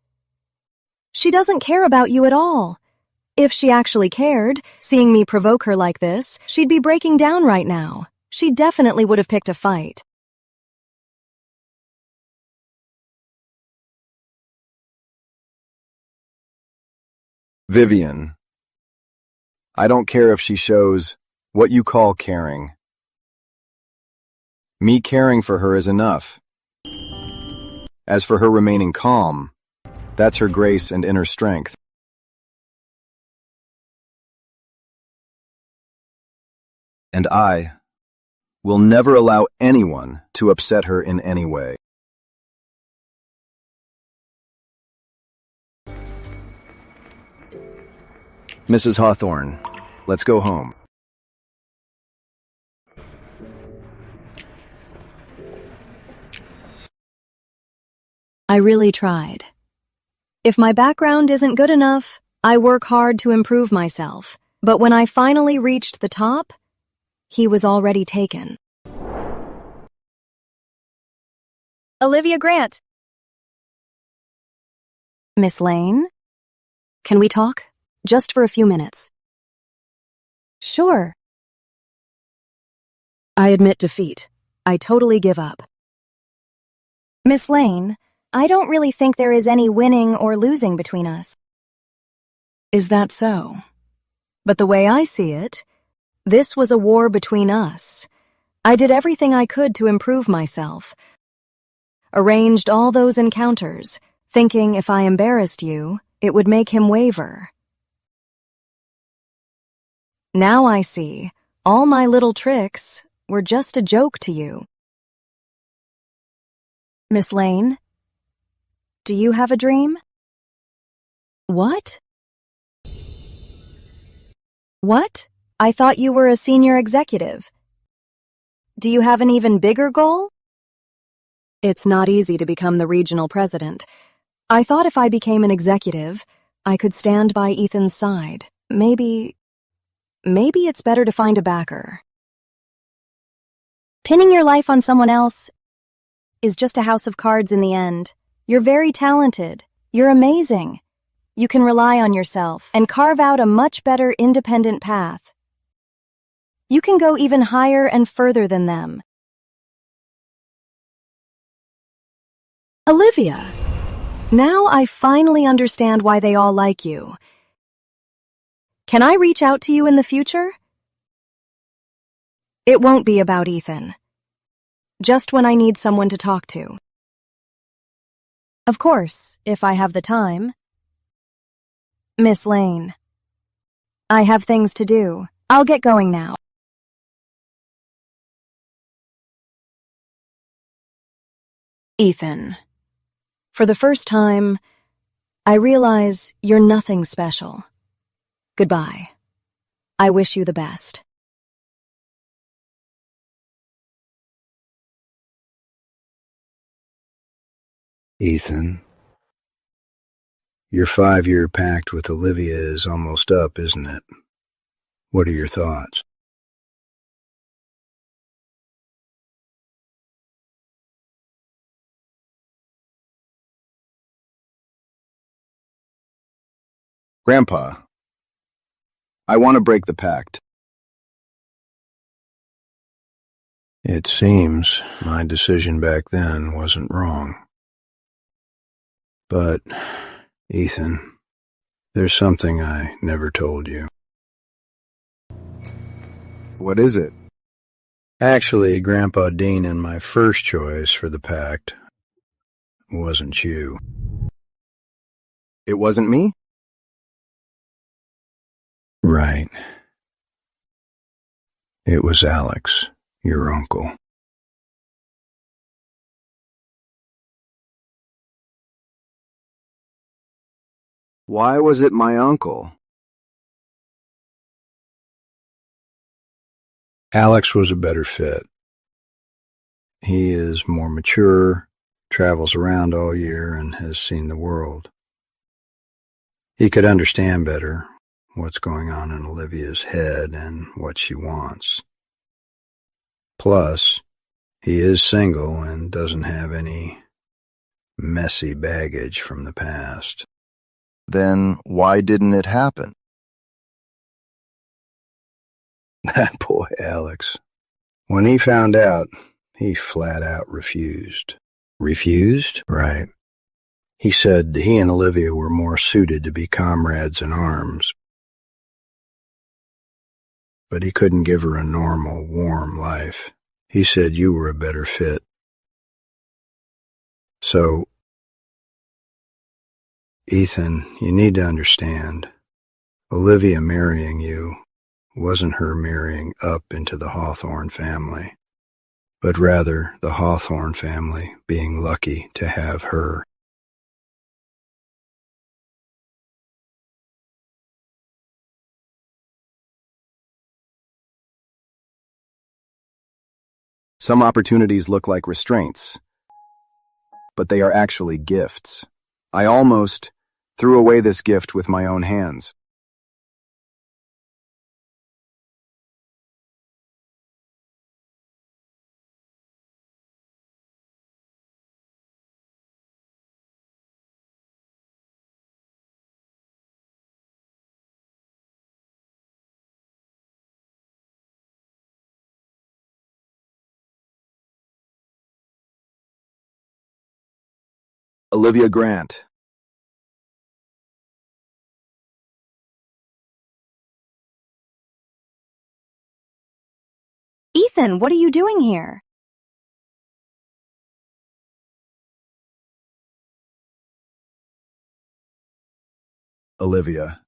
She doesn't care about you at all. If she actually cared, seeing me provoke her like this, she'd be breaking down right now. She definitely would have picked a fight. Vivian, I don't care if she shows what you call caring. Me caring for her is enough. As for her remaining calm, that's her grace and inner strength. And I will never allow anyone to upset her in any way. Mrs. Hawthorne, let's go home. I really tried. If my background isn't good enough, I work hard to improve myself. But when I finally reached the top, he was already taken. Olivia Grant. Miss Lane? Can we talk? Just for a few minutes. Sure. I admit defeat. I totally give up. Miss Lane, I don't really think there is any winning or losing between us. Is that so? But the way I see it, this was a war between us. I did everything I could to improve myself. Arranged all those encounters, thinking if I embarrassed you, it would make him waver. Now I see, all my little tricks were just a joke to you. Miss Lane, do you have a dream? What? What? I thought you were a senior executive. Do you have an even bigger goal? It's not easy to become the regional president. I thought if I became an executive, I could stand by Ethan's side. Maybe it's better to find a backer. Pinning your life on someone else is just a house of cards in the end. You're very talented. You're amazing. You can rely on yourself and carve out a much better independent path. You can go even higher and further than them. Olivia, now I finally understand why they all like you. Can I reach out to you in the future? It won't be about Ethan. Just when I need someone to talk to. Of course, if I have the time. Miss Lane, I have things to do. I'll get going now. Ethan, for the first time, I realize you're nothing special. Goodbye. I wish you the best. Ethan, your 5-year pact with Olivia is almost up, isn't it? What are your thoughts? Grandpa, I want to break the pact. It seems my decision back then wasn't wrong. But, Ethan, there's something I never told you. What is it? Actually, Grandpa Dean and my first choice for the pact wasn't you. It wasn't me? Right. It was Alex, your uncle. Why was it my uncle? Alex was a better fit. He is more mature, travels around all year, and has seen the world. He could understand better what's going on in Olivia's head and what she wants. Plus, he is single and doesn't have any messy baggage from the past. Then why didn't it happen? That boy, Alex. When he found out, he flat out refused. Refused? Right. He said he and Olivia were more suited to be comrades in arms. But he couldn't give her a normal, warm life. He said you were a better fit. So, Ethan, you need to understand, Olivia marrying you wasn't her marrying up into the Hawthorne family, but rather the Hawthorne family being lucky to have her. Some opportunities look like restraints, but they are actually gifts. I almost threw away this gift with my own hands. Olivia Grant. Ethan, what are you doing here? Olivia.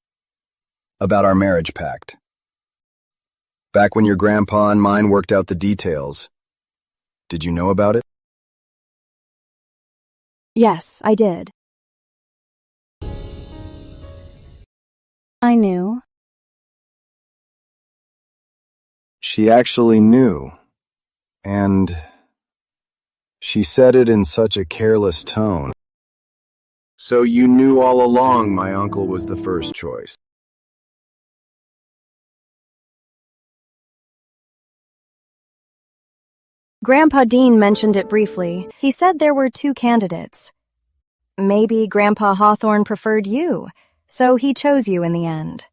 About our marriage pact. Back when your grandpa and mine worked out the details, did you know about it? Yes, I did. I knew. She actually knew, and she said it in such a careless tone. So you knew all along my uncle was the first choice. Grandpa Dean mentioned it briefly. He said there were 2 candidates. Maybe Grandpa Hawthorne preferred you, so he chose you in the end.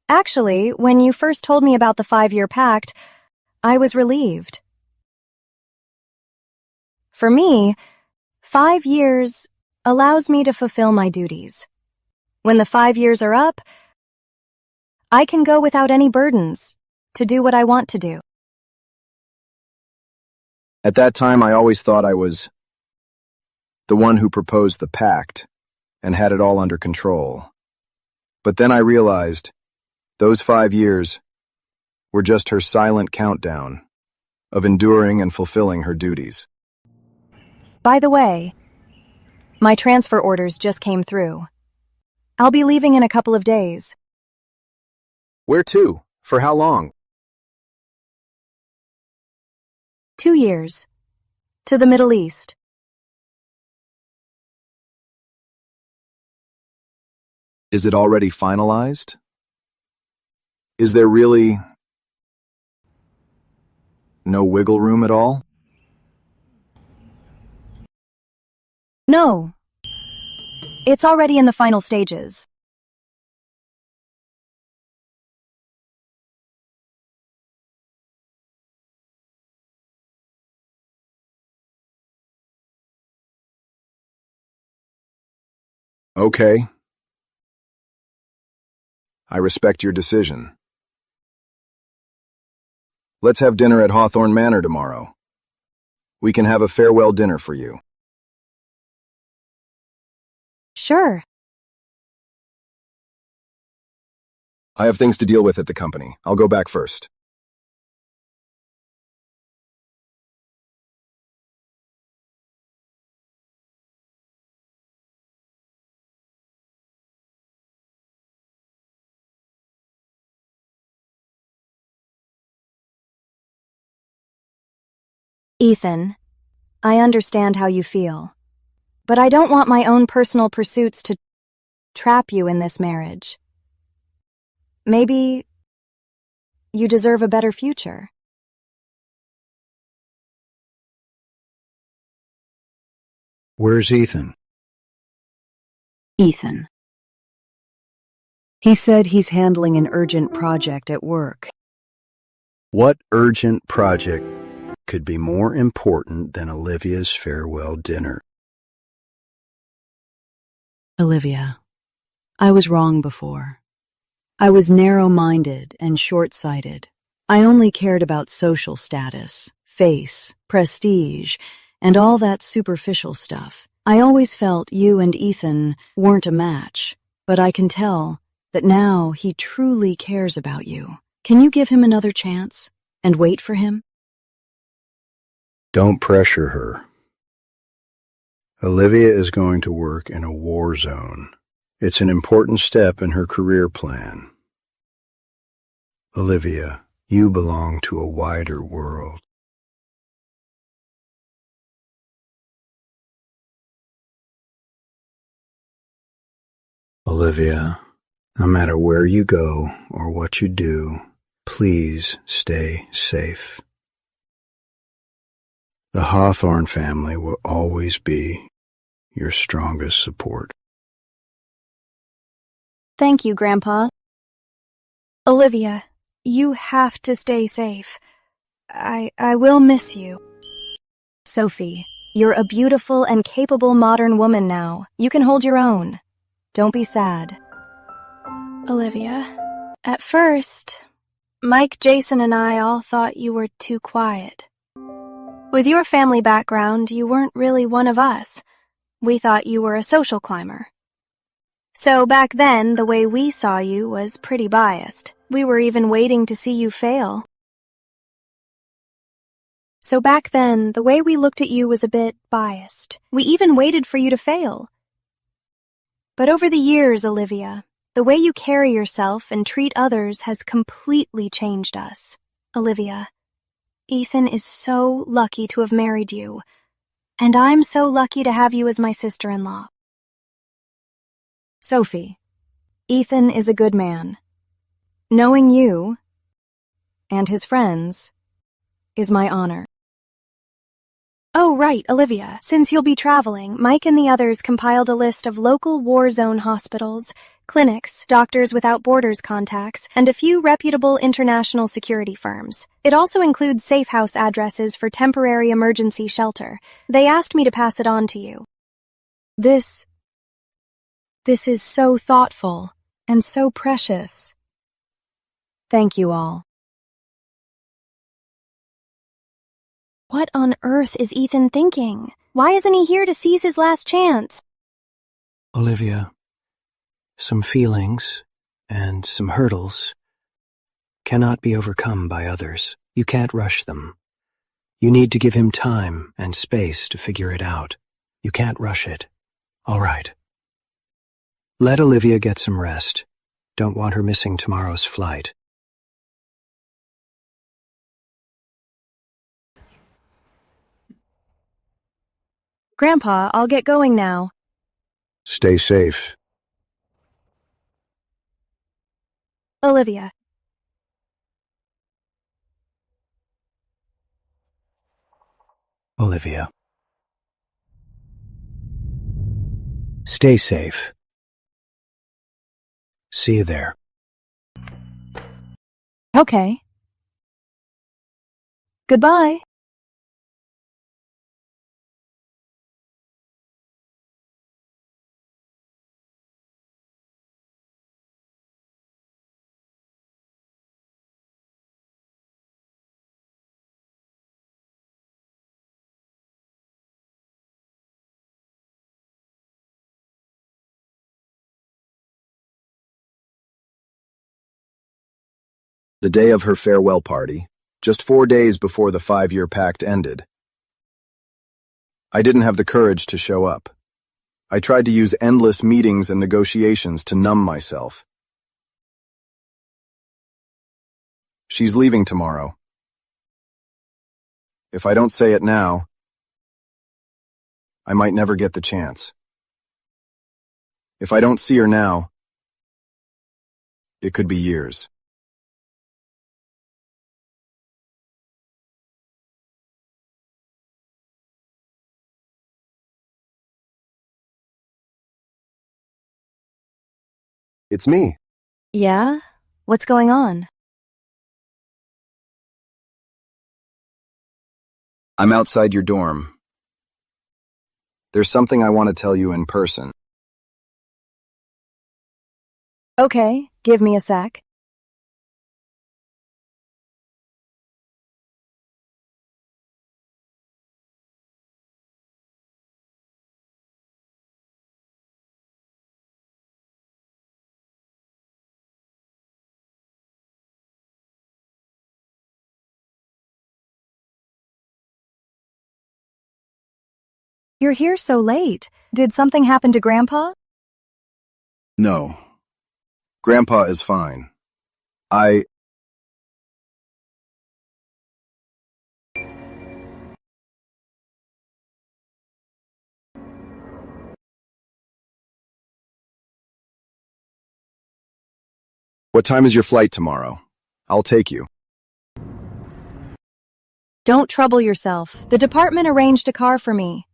Actually, when you first told me about the 5-year pact, I was relieved. For me, 5 years allows me to fulfill my duties. When the 5 years are up, I can go without any burdens to do what I want to do. At that time, I always thought I was the one who proposed the pact and had it all under control. But then I realized those 5 years were just her silent countdown of enduring and fulfilling her duties. By the way, my transfer orders just came through. I'll be leaving in a couple of days. Where to? For how long? 2 years. To the Middle East. Is it already finalized? Is there really no wiggle room at all? No. It's already in the final stages. Okay. I respect your decision. Let's have dinner at Hawthorne Manor tomorrow. We can have a farewell dinner for you. Sure. I have things to deal with at the company. I'll go back first. Ethan, I understand how you feel, but I don't want my own personal pursuits to trap you in this marriage. Maybe you deserve a better future. Where's Ethan? Ethan. He said he's handling an urgent project at work. What urgent project could be more important than Olivia's farewell dinner? Olivia, I was wrong before. I was narrow-minded and short-sighted. I only cared about social status, face, prestige, and all that superficial stuff. I always felt you and Ethan weren't a match, but I can tell that now he truly cares about you. Can you give him another chance and wait for him? Don't pressure her. Olivia is going to work in a war zone. It's an important step in her career plan. Olivia, you belong to a wider world. Olivia, no matter where you go or what you do, please stay safe. The Hawthorne family will always be your strongest support. Thank you, Grandpa. Olivia, you have to stay safe. I will miss you. Sophie, you're a beautiful and capable modern woman now. You can hold your own. Don't be sad. Olivia, at first, Mike, Jason, and I all thought you were too quiet. With your family background, you weren't really one of us. We thought you were a social climber. So back then, the way we saw you was pretty biased. We were even waiting to see you fail. So back then, the way we looked at you was a bit biased. We even waited for you to fail. But over the years, Olivia, the way you carry yourself and treat others has completely changed us. Olivia, Ethan is so lucky to have married you, and I'm so lucky to have you as my sister-in-law. Sophie, Ethan is a good man. Knowing you and his friends is my honor. Oh, right, Olivia. Since you'll be traveling, Mike and the others compiled a list of local war zone hospitals, clinics, Doctors Without Borders contacts, and a few reputable international security firms. It also includes safe house addresses for temporary emergency shelter. They asked me to pass it on to you. This is so thoughtful and so precious. Thank you all. What on earth is Ethan thinking? Why isn't he here to seize his last chance? Olivia, some feelings and some hurdles cannot be overcome by others. You can't rush them. You need to give him time and space to figure it out. You can't rush it. All right. Let Olivia get some rest. Don't want her missing tomorrow's flight. Grandpa, I'll get going now. Stay safe. Olivia. Olivia. Stay safe. See you there. Okay. Goodbye. The day of her farewell party, just 4 days before the 5-year pact ended. I didn't have the courage to show up. I tried to use endless meetings and negotiations to numb myself. She's leaving tomorrow. If I don't say it now, I might never get the chance. If I don't see her now, it could be years. It's me. Yeah? What's going on? I'm outside your dorm. There's something I want to tell you in person. Okay, give me a sec. You're here so late. Did something happen to Grandpa? No. Grandpa is fine. What time is your flight tomorrow? I'll take you. Don't trouble yourself. The department arranged a car for me.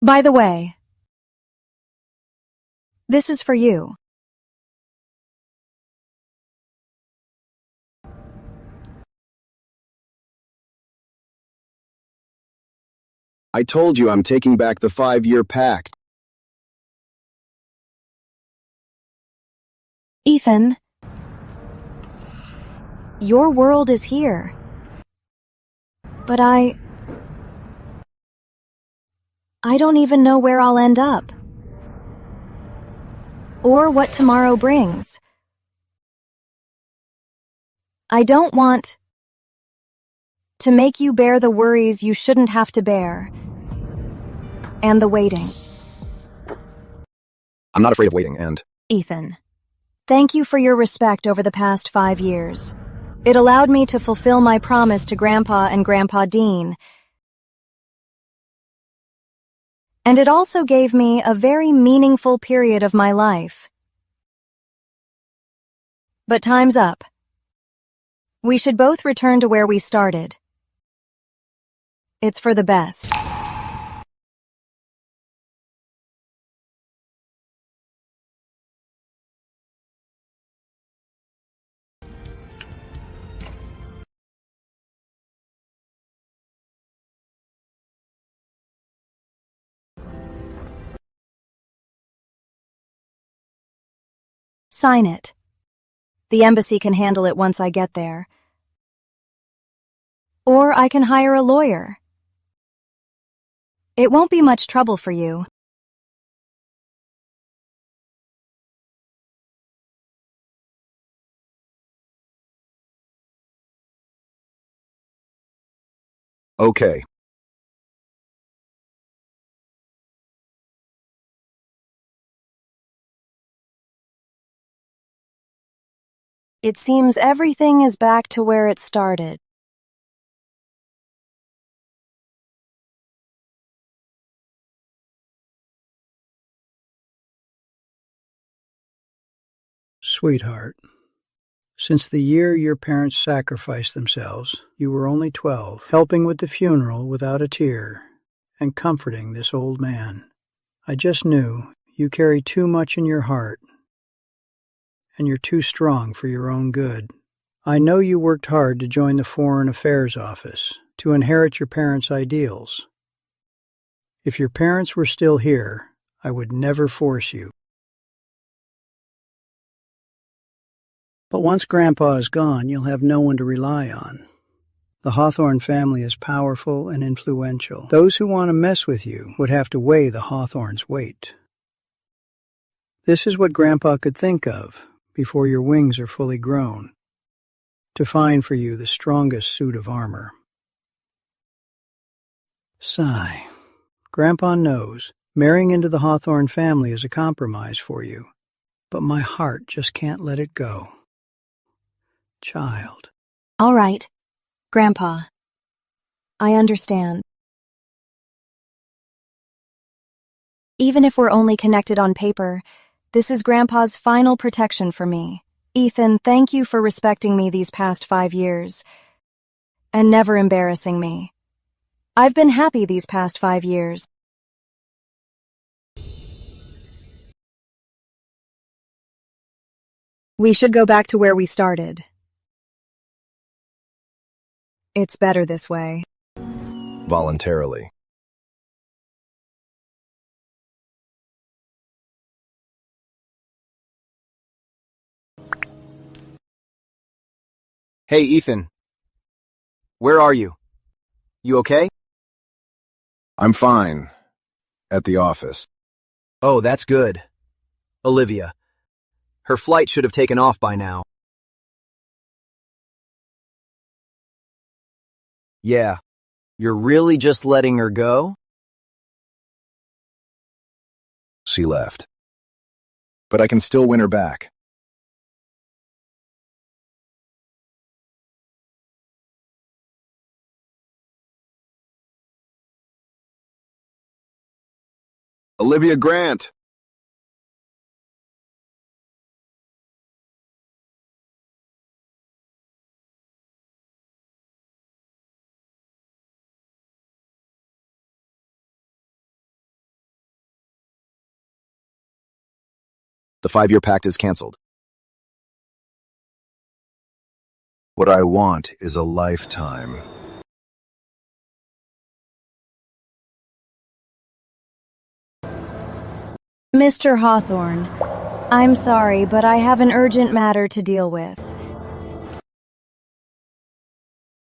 By the way, this is for you. I told you I'm taking back the 5-year pact. Ethan, your world is here. But I don't even know where I'll end up. Or what tomorrow brings. I don't want to make you bear the worries you shouldn't have to bear. And the waiting. I'm not afraid of waiting, and... Ethan, thank you for your respect over the past 5 years. It allowed me to fulfill my promise to Grandpa and Grandpa Dean. And it also gave me a very meaningful period of my life. But time's up. We should both return to where we started. It's for the best. Sign it. The embassy can handle it once I get there. Or I can hire a lawyer. It won't be much trouble for you. Okay. It seems everything is back to where it started. Sweetheart, since the year your parents sacrificed themselves, you were only 12, helping with the funeral without a tear, and comforting this old man. I just knew you carry too much in your heart, and you're too strong for your own good. I know you worked hard to join the Foreign Affairs Office, to inherit your parents' ideals. If your parents were still here, I would never force you. But once Grandpa is gone, you'll have no one to rely on. The Hawthorne family is powerful and influential. Those who want to mess with you would have to weigh the Hawthorne's weight. This is what Grandpa could think of before your wings are fully grown, to find for you the strongest suit of armor. Sigh. Grandpa knows marrying into the Hawthorne family is a compromise for you, but my heart just can't let it go. Child. All right, Grandpa. I understand. Even if we're only connected on paper, this is Grandpa's final protection for me. Ethan, thank you for respecting me these past 5 years and never embarrassing me. I've been happy these past 5 years. We should go back to where we started. It's better this way. Voluntarily. Hey, Ethan. Where are you? You okay? I'm fine. At the office. Oh, that's good. Olivia. Her flight should have taken off by now. Yeah. You're really just letting her go? She left. But I can still win her back. Olivia Grant! The 5-year pact is canceled. What I want is a lifetime. Mr. Hawthorne, I'm sorry, but I have an urgent matter to deal with.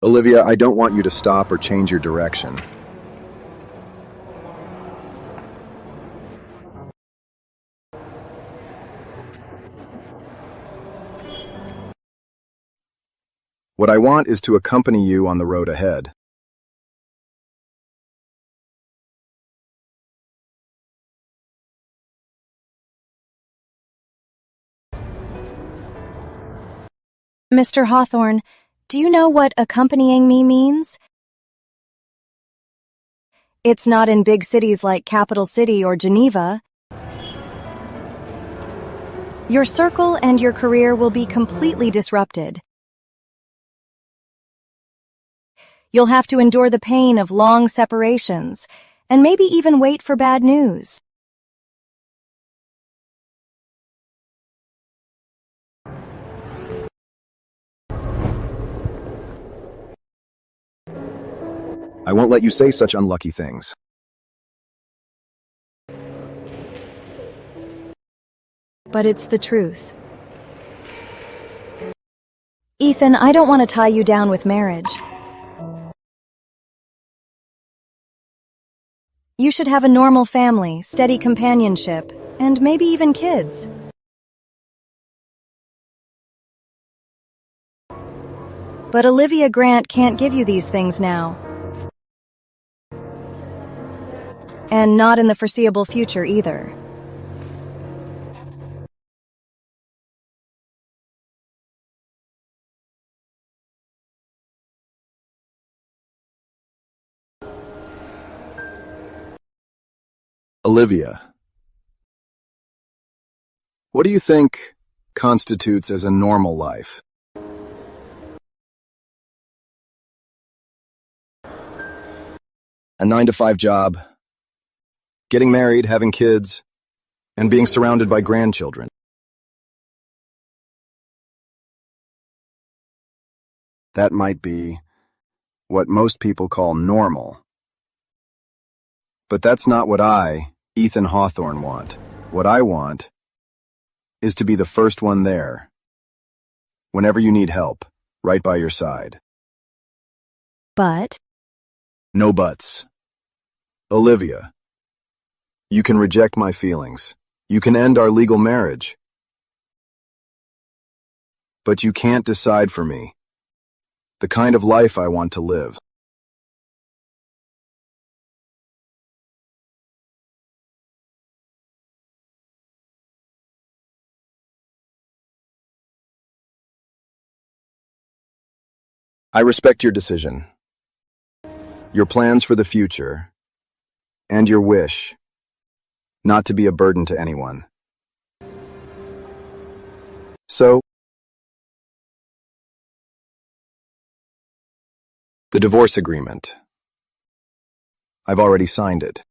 Olivia, I don't want you to stop or change your direction. What I want is to accompany you on the road ahead. Mr. Hawthorne, do you know what accompanying me means? It's not in big cities like Capital City or Geneva. Your circle and your career will be completely disrupted. You'll have to endure the pain of long separations, and maybe even wait for bad news. I won't let you say such unlucky things. But it's the truth. Ethan, I don't want to tie you down with marriage. You should have a normal family, steady companionship, and maybe even kids. But Olivia Grant can't give you these things now. And not in the foreseeable future either. Olivia, what do you think constitutes as a normal life? A 9-to-5 job, getting married, having kids, and being surrounded by grandchildren. That might be what most people call normal. But that's not what I, Ethan Hawthorne, want. What I want is to be the first one there. Whenever you need help, right by your side. But? No buts. Olivia, you can reject my feelings. You can end our legal marriage. But you can't decide for me the kind of life I want to live. I respect your decision, your plans for the future, and your wish not to be a burden to anyone. So, the divorce agreement. I've already signed it.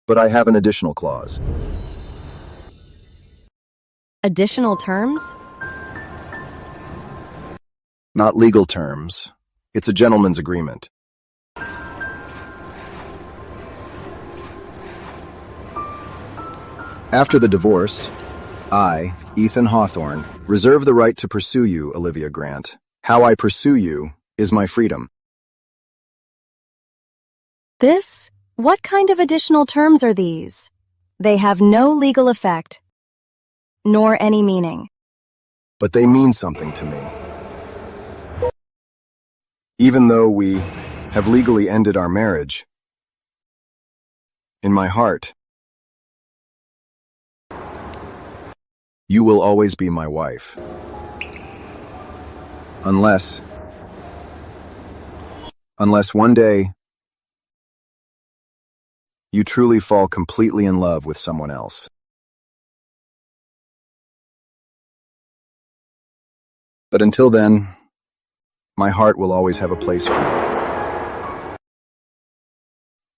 But I have an additional clause. Additional terms? Not legal terms. It's a gentleman's agreement. After the divorce, I, Ethan Hawthorne, reserve the right to pursue you, Olivia Grant. How I pursue you is my freedom. This? What kind of additional terms are these? They have no legal effect, nor any meaning. But they mean something to me. Even though we have legally ended our marriage, in my heart, you will always be my wife. Unless one day you truly fall completely in love with someone else. But until then, my heart will always have a place for you.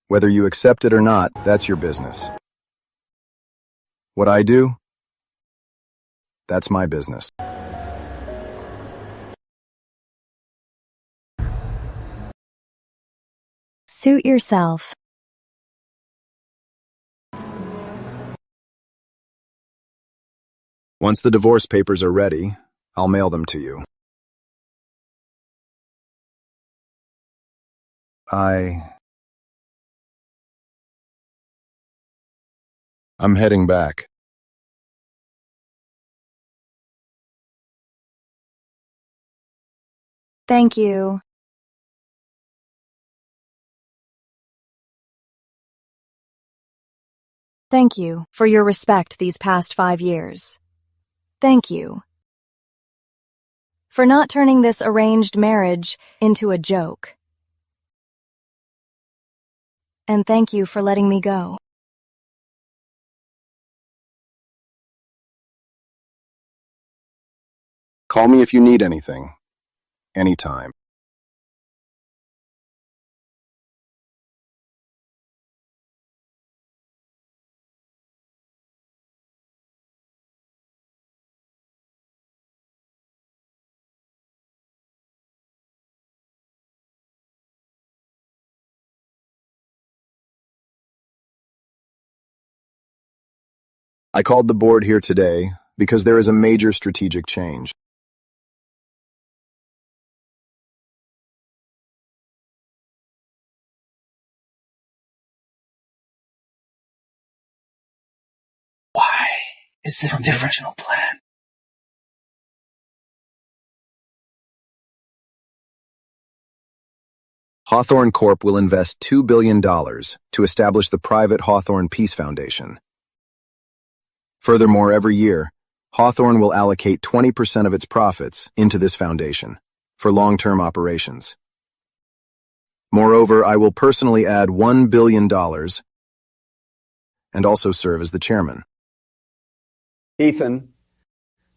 Whether you accept it or not, that's your business. What I do, that's my business. Suit yourself. Once the divorce papers are ready, I'll mail them to you. I'm heading back. Thank you. Thank you for your respect these past 5 years. Thank you for not turning this arranged marriage into a joke. And thank you for letting me go. Call me if you need anything. Anytime. I called the board here today because there is a major strategic change. Why is this the original plan? Hawthorne Corp will invest $2 billion to establish the private Hawthorne Peace Foundation. Furthermore, every year, Hawthorne will allocate 20% of its profits into this foundation for long-term operations. Moreover, I will personally add $1 billion and also serve as the chairman. Ethan,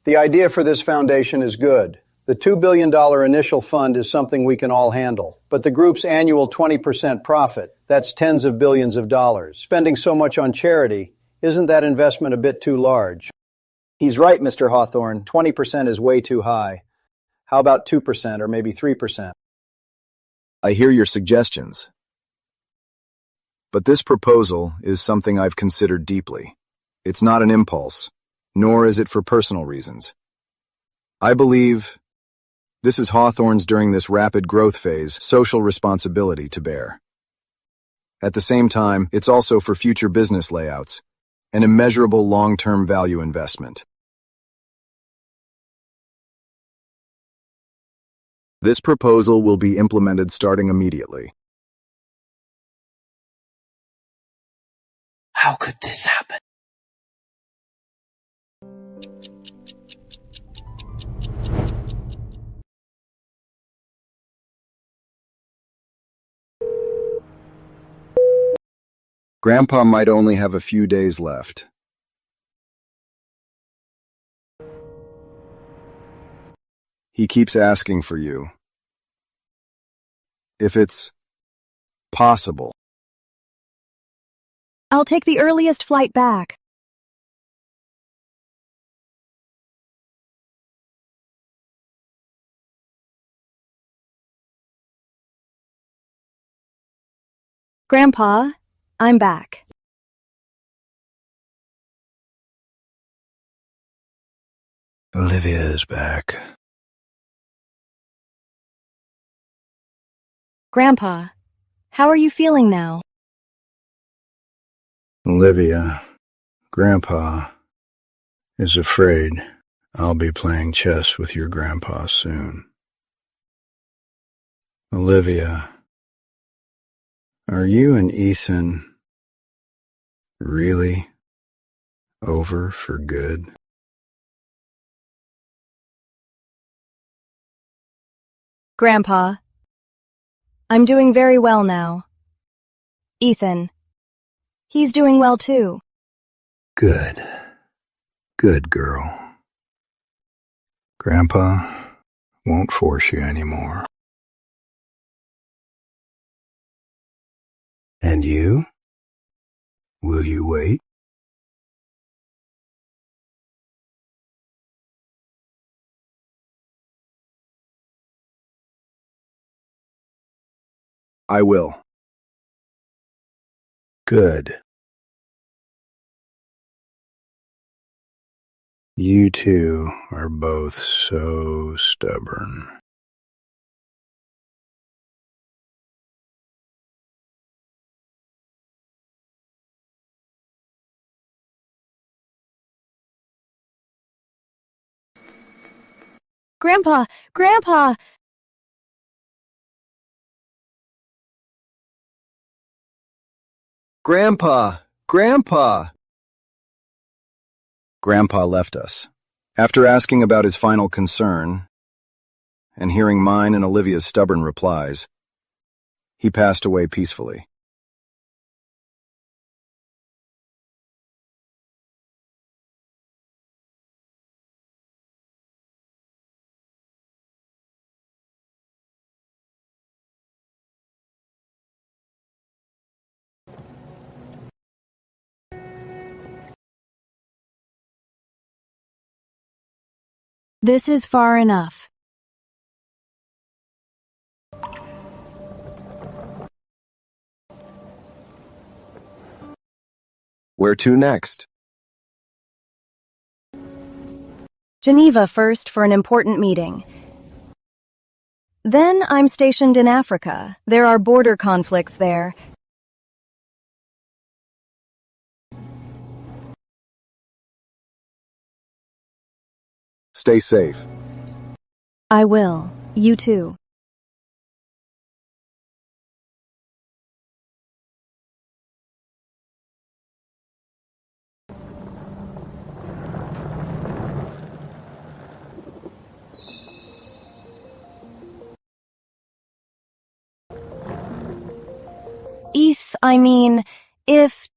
the idea for this foundation is good. The $2 billion initial fund is something we can all handle, but the group's annual 20% profit, that's tens of billions of dollars. Spending so much on charity, isn't that investment a bit too large? He's right, Mr. Hawthorne. 20% is way too high. How about 2% or maybe 3%? I hear your suggestions. But this proposal is something I've considered deeply. It's not an impulse, nor is it for personal reasons. I believe this is Hawthorne's during this rapid growth phase social responsibility to bear. At the same time, it's also for future business layouts, an immeasurable long-term value investment. This proposal will be implemented starting immediately. How could this happen? Grandpa might only have a few days left. He keeps asking for you. If it's possible. I'll take the earliest flight back. Grandpa, I'm back. Olivia is back. Grandpa, how are you feeling now? Olivia, Grandpa is afraid I'll be playing chess with your grandpa soon. Olivia, are you and Ethan really over for good? Grandpa, I'm doing very well now. Ethan, he's doing well too. Good. Good girl. Grandpa won't force you anymore. And you? Will you wait? I will. Good. You two are both so stubborn. Grandpa! Grandpa! Grandpa! Grandpa! Grandpa left us. After asking about his final concern, and hearing mine and Olivia's stubborn replies, he passed away peacefully. This is far enough. Where to next? Geneva first for an important meeting. Then I'm stationed in Africa. There are border conflicts there. Stay safe. I will. You too. If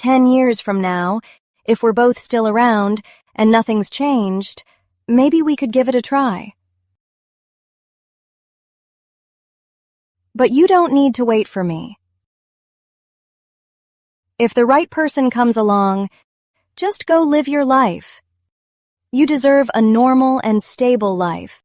10 years from now, if we're both still around and nothing's changed, maybe we could give it a try. But you don't need to wait for me. If the right person comes along, just go live your life. You deserve a normal and stable life.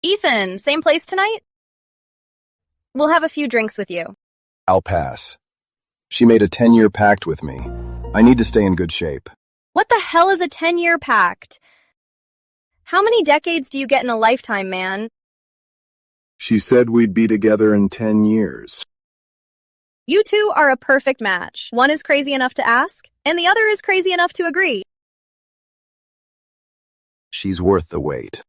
Ethan, same place tonight? We'll have a few drinks with you. I'll pass. She made a 10-year pact with me. I need to stay in good shape. What the hell is a 10-year pact? How many decades do you get in a lifetime, man? She said we'd be together in 10 years. You two are a perfect match. One is crazy enough to ask, and the other is crazy enough to agree. She's worth the wait.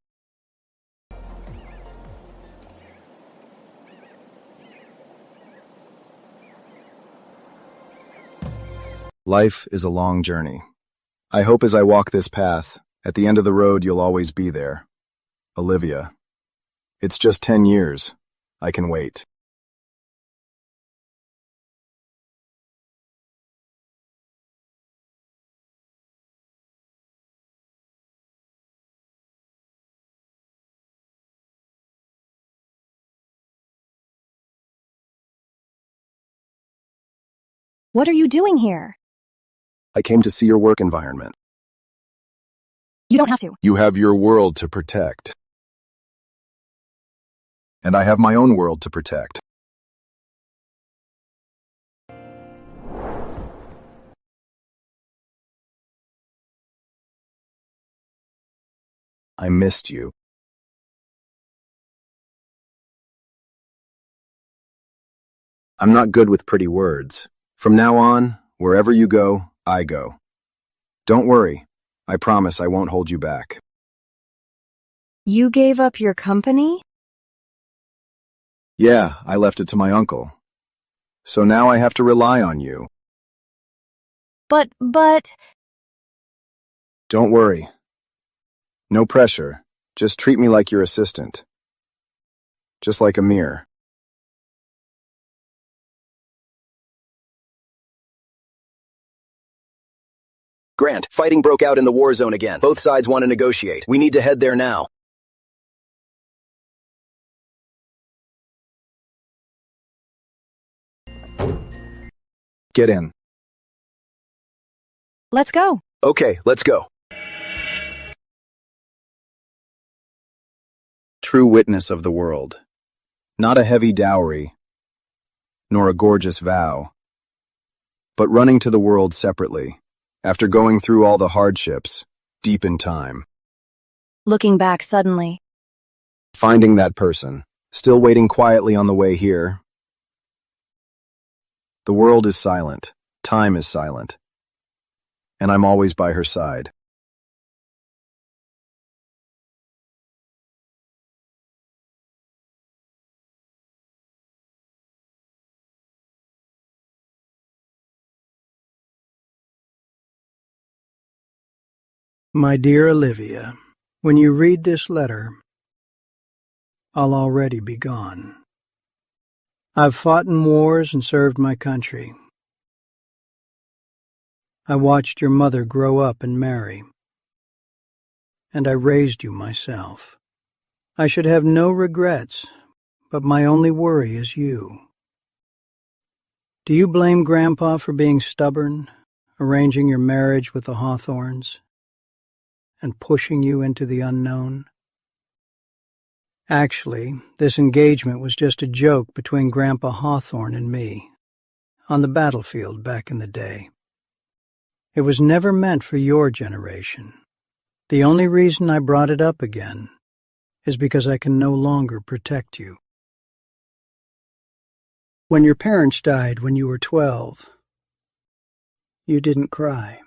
Life is a long journey. I hope as I walk this path, at the end of the road you'll always be there. Olivia. It's just 10 years. I can wait. What are you doing here? I came to see your work environment. You don't have to. You have your world to protect. And I have my own world to protect. I missed you. I'm not good with pretty words. From now on, wherever you go, I go. Don't worry. I promise I won't hold you back. You gave up your company? Yeah, I left it to my uncle. So now I have to rely on you. But... Don't worry. No pressure. Just treat me like your assistant. Just like Amir. Grant, fighting broke out in the war zone again. Both sides want to negotiate. We need to head there now. Get in. Let's go. Okay, let's go. True witness of the world. Not a heavy dowry, nor a gorgeous vow, but running to the world separately, after going through all the hardships, deep in time. Looking back suddenly. Finding that person, still waiting quietly on the way here. The world is silent, time is silent, and I'm always by her side. My dear Olivia, when you read this letter, I'll already be gone. I've fought in wars and served my country. I watched your mother grow up and marry, and I raised you myself. I should have no regrets, but my only worry is you. Do you blame Grandpa for being stubborn, arranging your marriage with the Hawthorns, and pushing you into the unknown? Actually, this engagement was just a joke between Grandpa Hawthorne and me, on the battlefield back in the day. It was never meant for your generation. The only reason I brought it up again is because I can no longer protect you. When your parents died when you were 12, you didn't cry.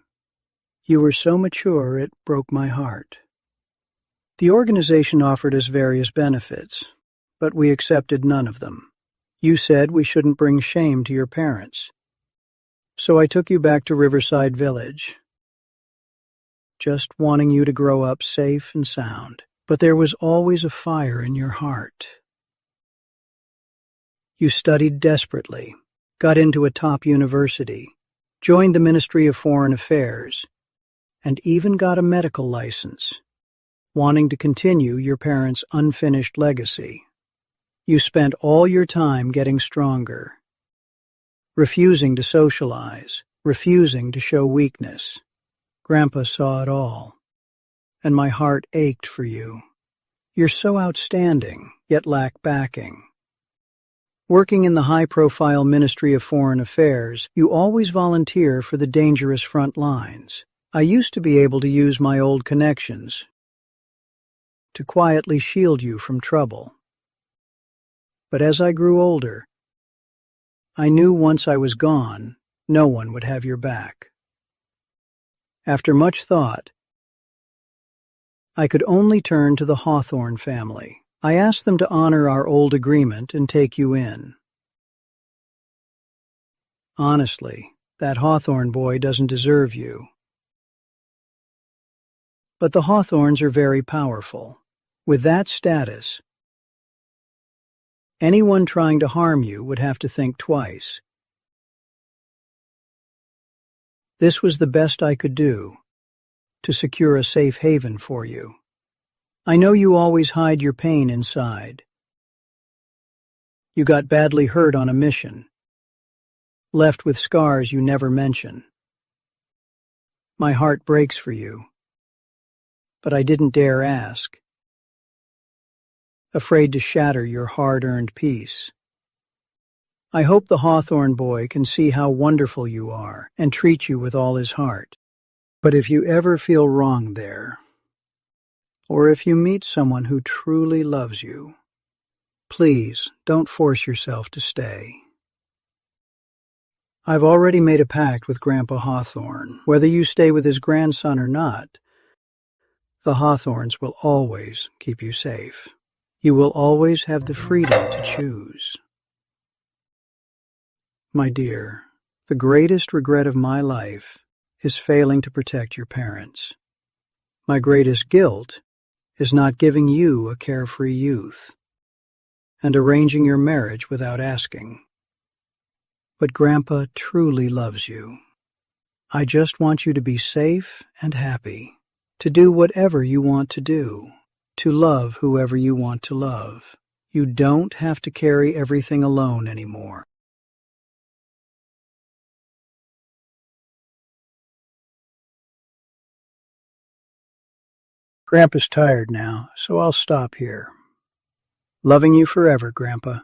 You were so mature it broke my heart. The organization offered us various benefits, but we accepted none of them. You said we shouldn't bring shame to your parents. So I took you back to Riverside Village, just wanting you to grow up safe and sound. But there was always a fire in your heart. You studied desperately, got into a top university, joined the Ministry of Foreign Affairs, and even got a medical license, wanting to continue your parents' unfinished legacy. You spent all your time getting stronger, refusing to socialize, refusing to show weakness. Grandpa saw it all, and my heart ached for you. You're so outstanding, yet lack backing. Working in the high-profile Ministry of Foreign Affairs, you always volunteer for the dangerous front lines. I used to be able to use my old connections to quietly shield you from trouble. But as I grew older, I knew once I was gone, no one would have your back. After much thought, I could only turn to the Hawthorne family. I asked them to honor our old agreement and take you in. Honestly, That Hawthorne boy doesn't deserve you. But the Hawthornes are very powerful. With that status, anyone trying to harm you would have to think twice. This was the best I could do to secure a safe haven for you. I know you always hide your pain inside. You got badly hurt on a mission, left with scars you never mention. My heart breaks for you, but I didn't dare ask, afraid to shatter your hard-earned peace. I hope the Hawthorne boy can see how wonderful you are and treat you with all his heart. But if you ever feel wrong there, or if you meet someone who truly loves you, please don't force yourself to stay. I've already made a pact with Grandpa Hawthorne. Whether you stay with his grandson or not, the Hawthornes will always keep you safe. You will always have the freedom to choose. My dear, the greatest regret of my life is failing to protect your parents. My greatest guilt is not giving you a carefree youth and arranging your marriage without asking. But Grandpa truly loves you. I just want you to be safe and happy, to do whatever you want to do, to love whoever you want to love. You don't have to carry everything alone anymore. Grandpa's tired now, so I'll stop here. Loving you forever, Grandpa.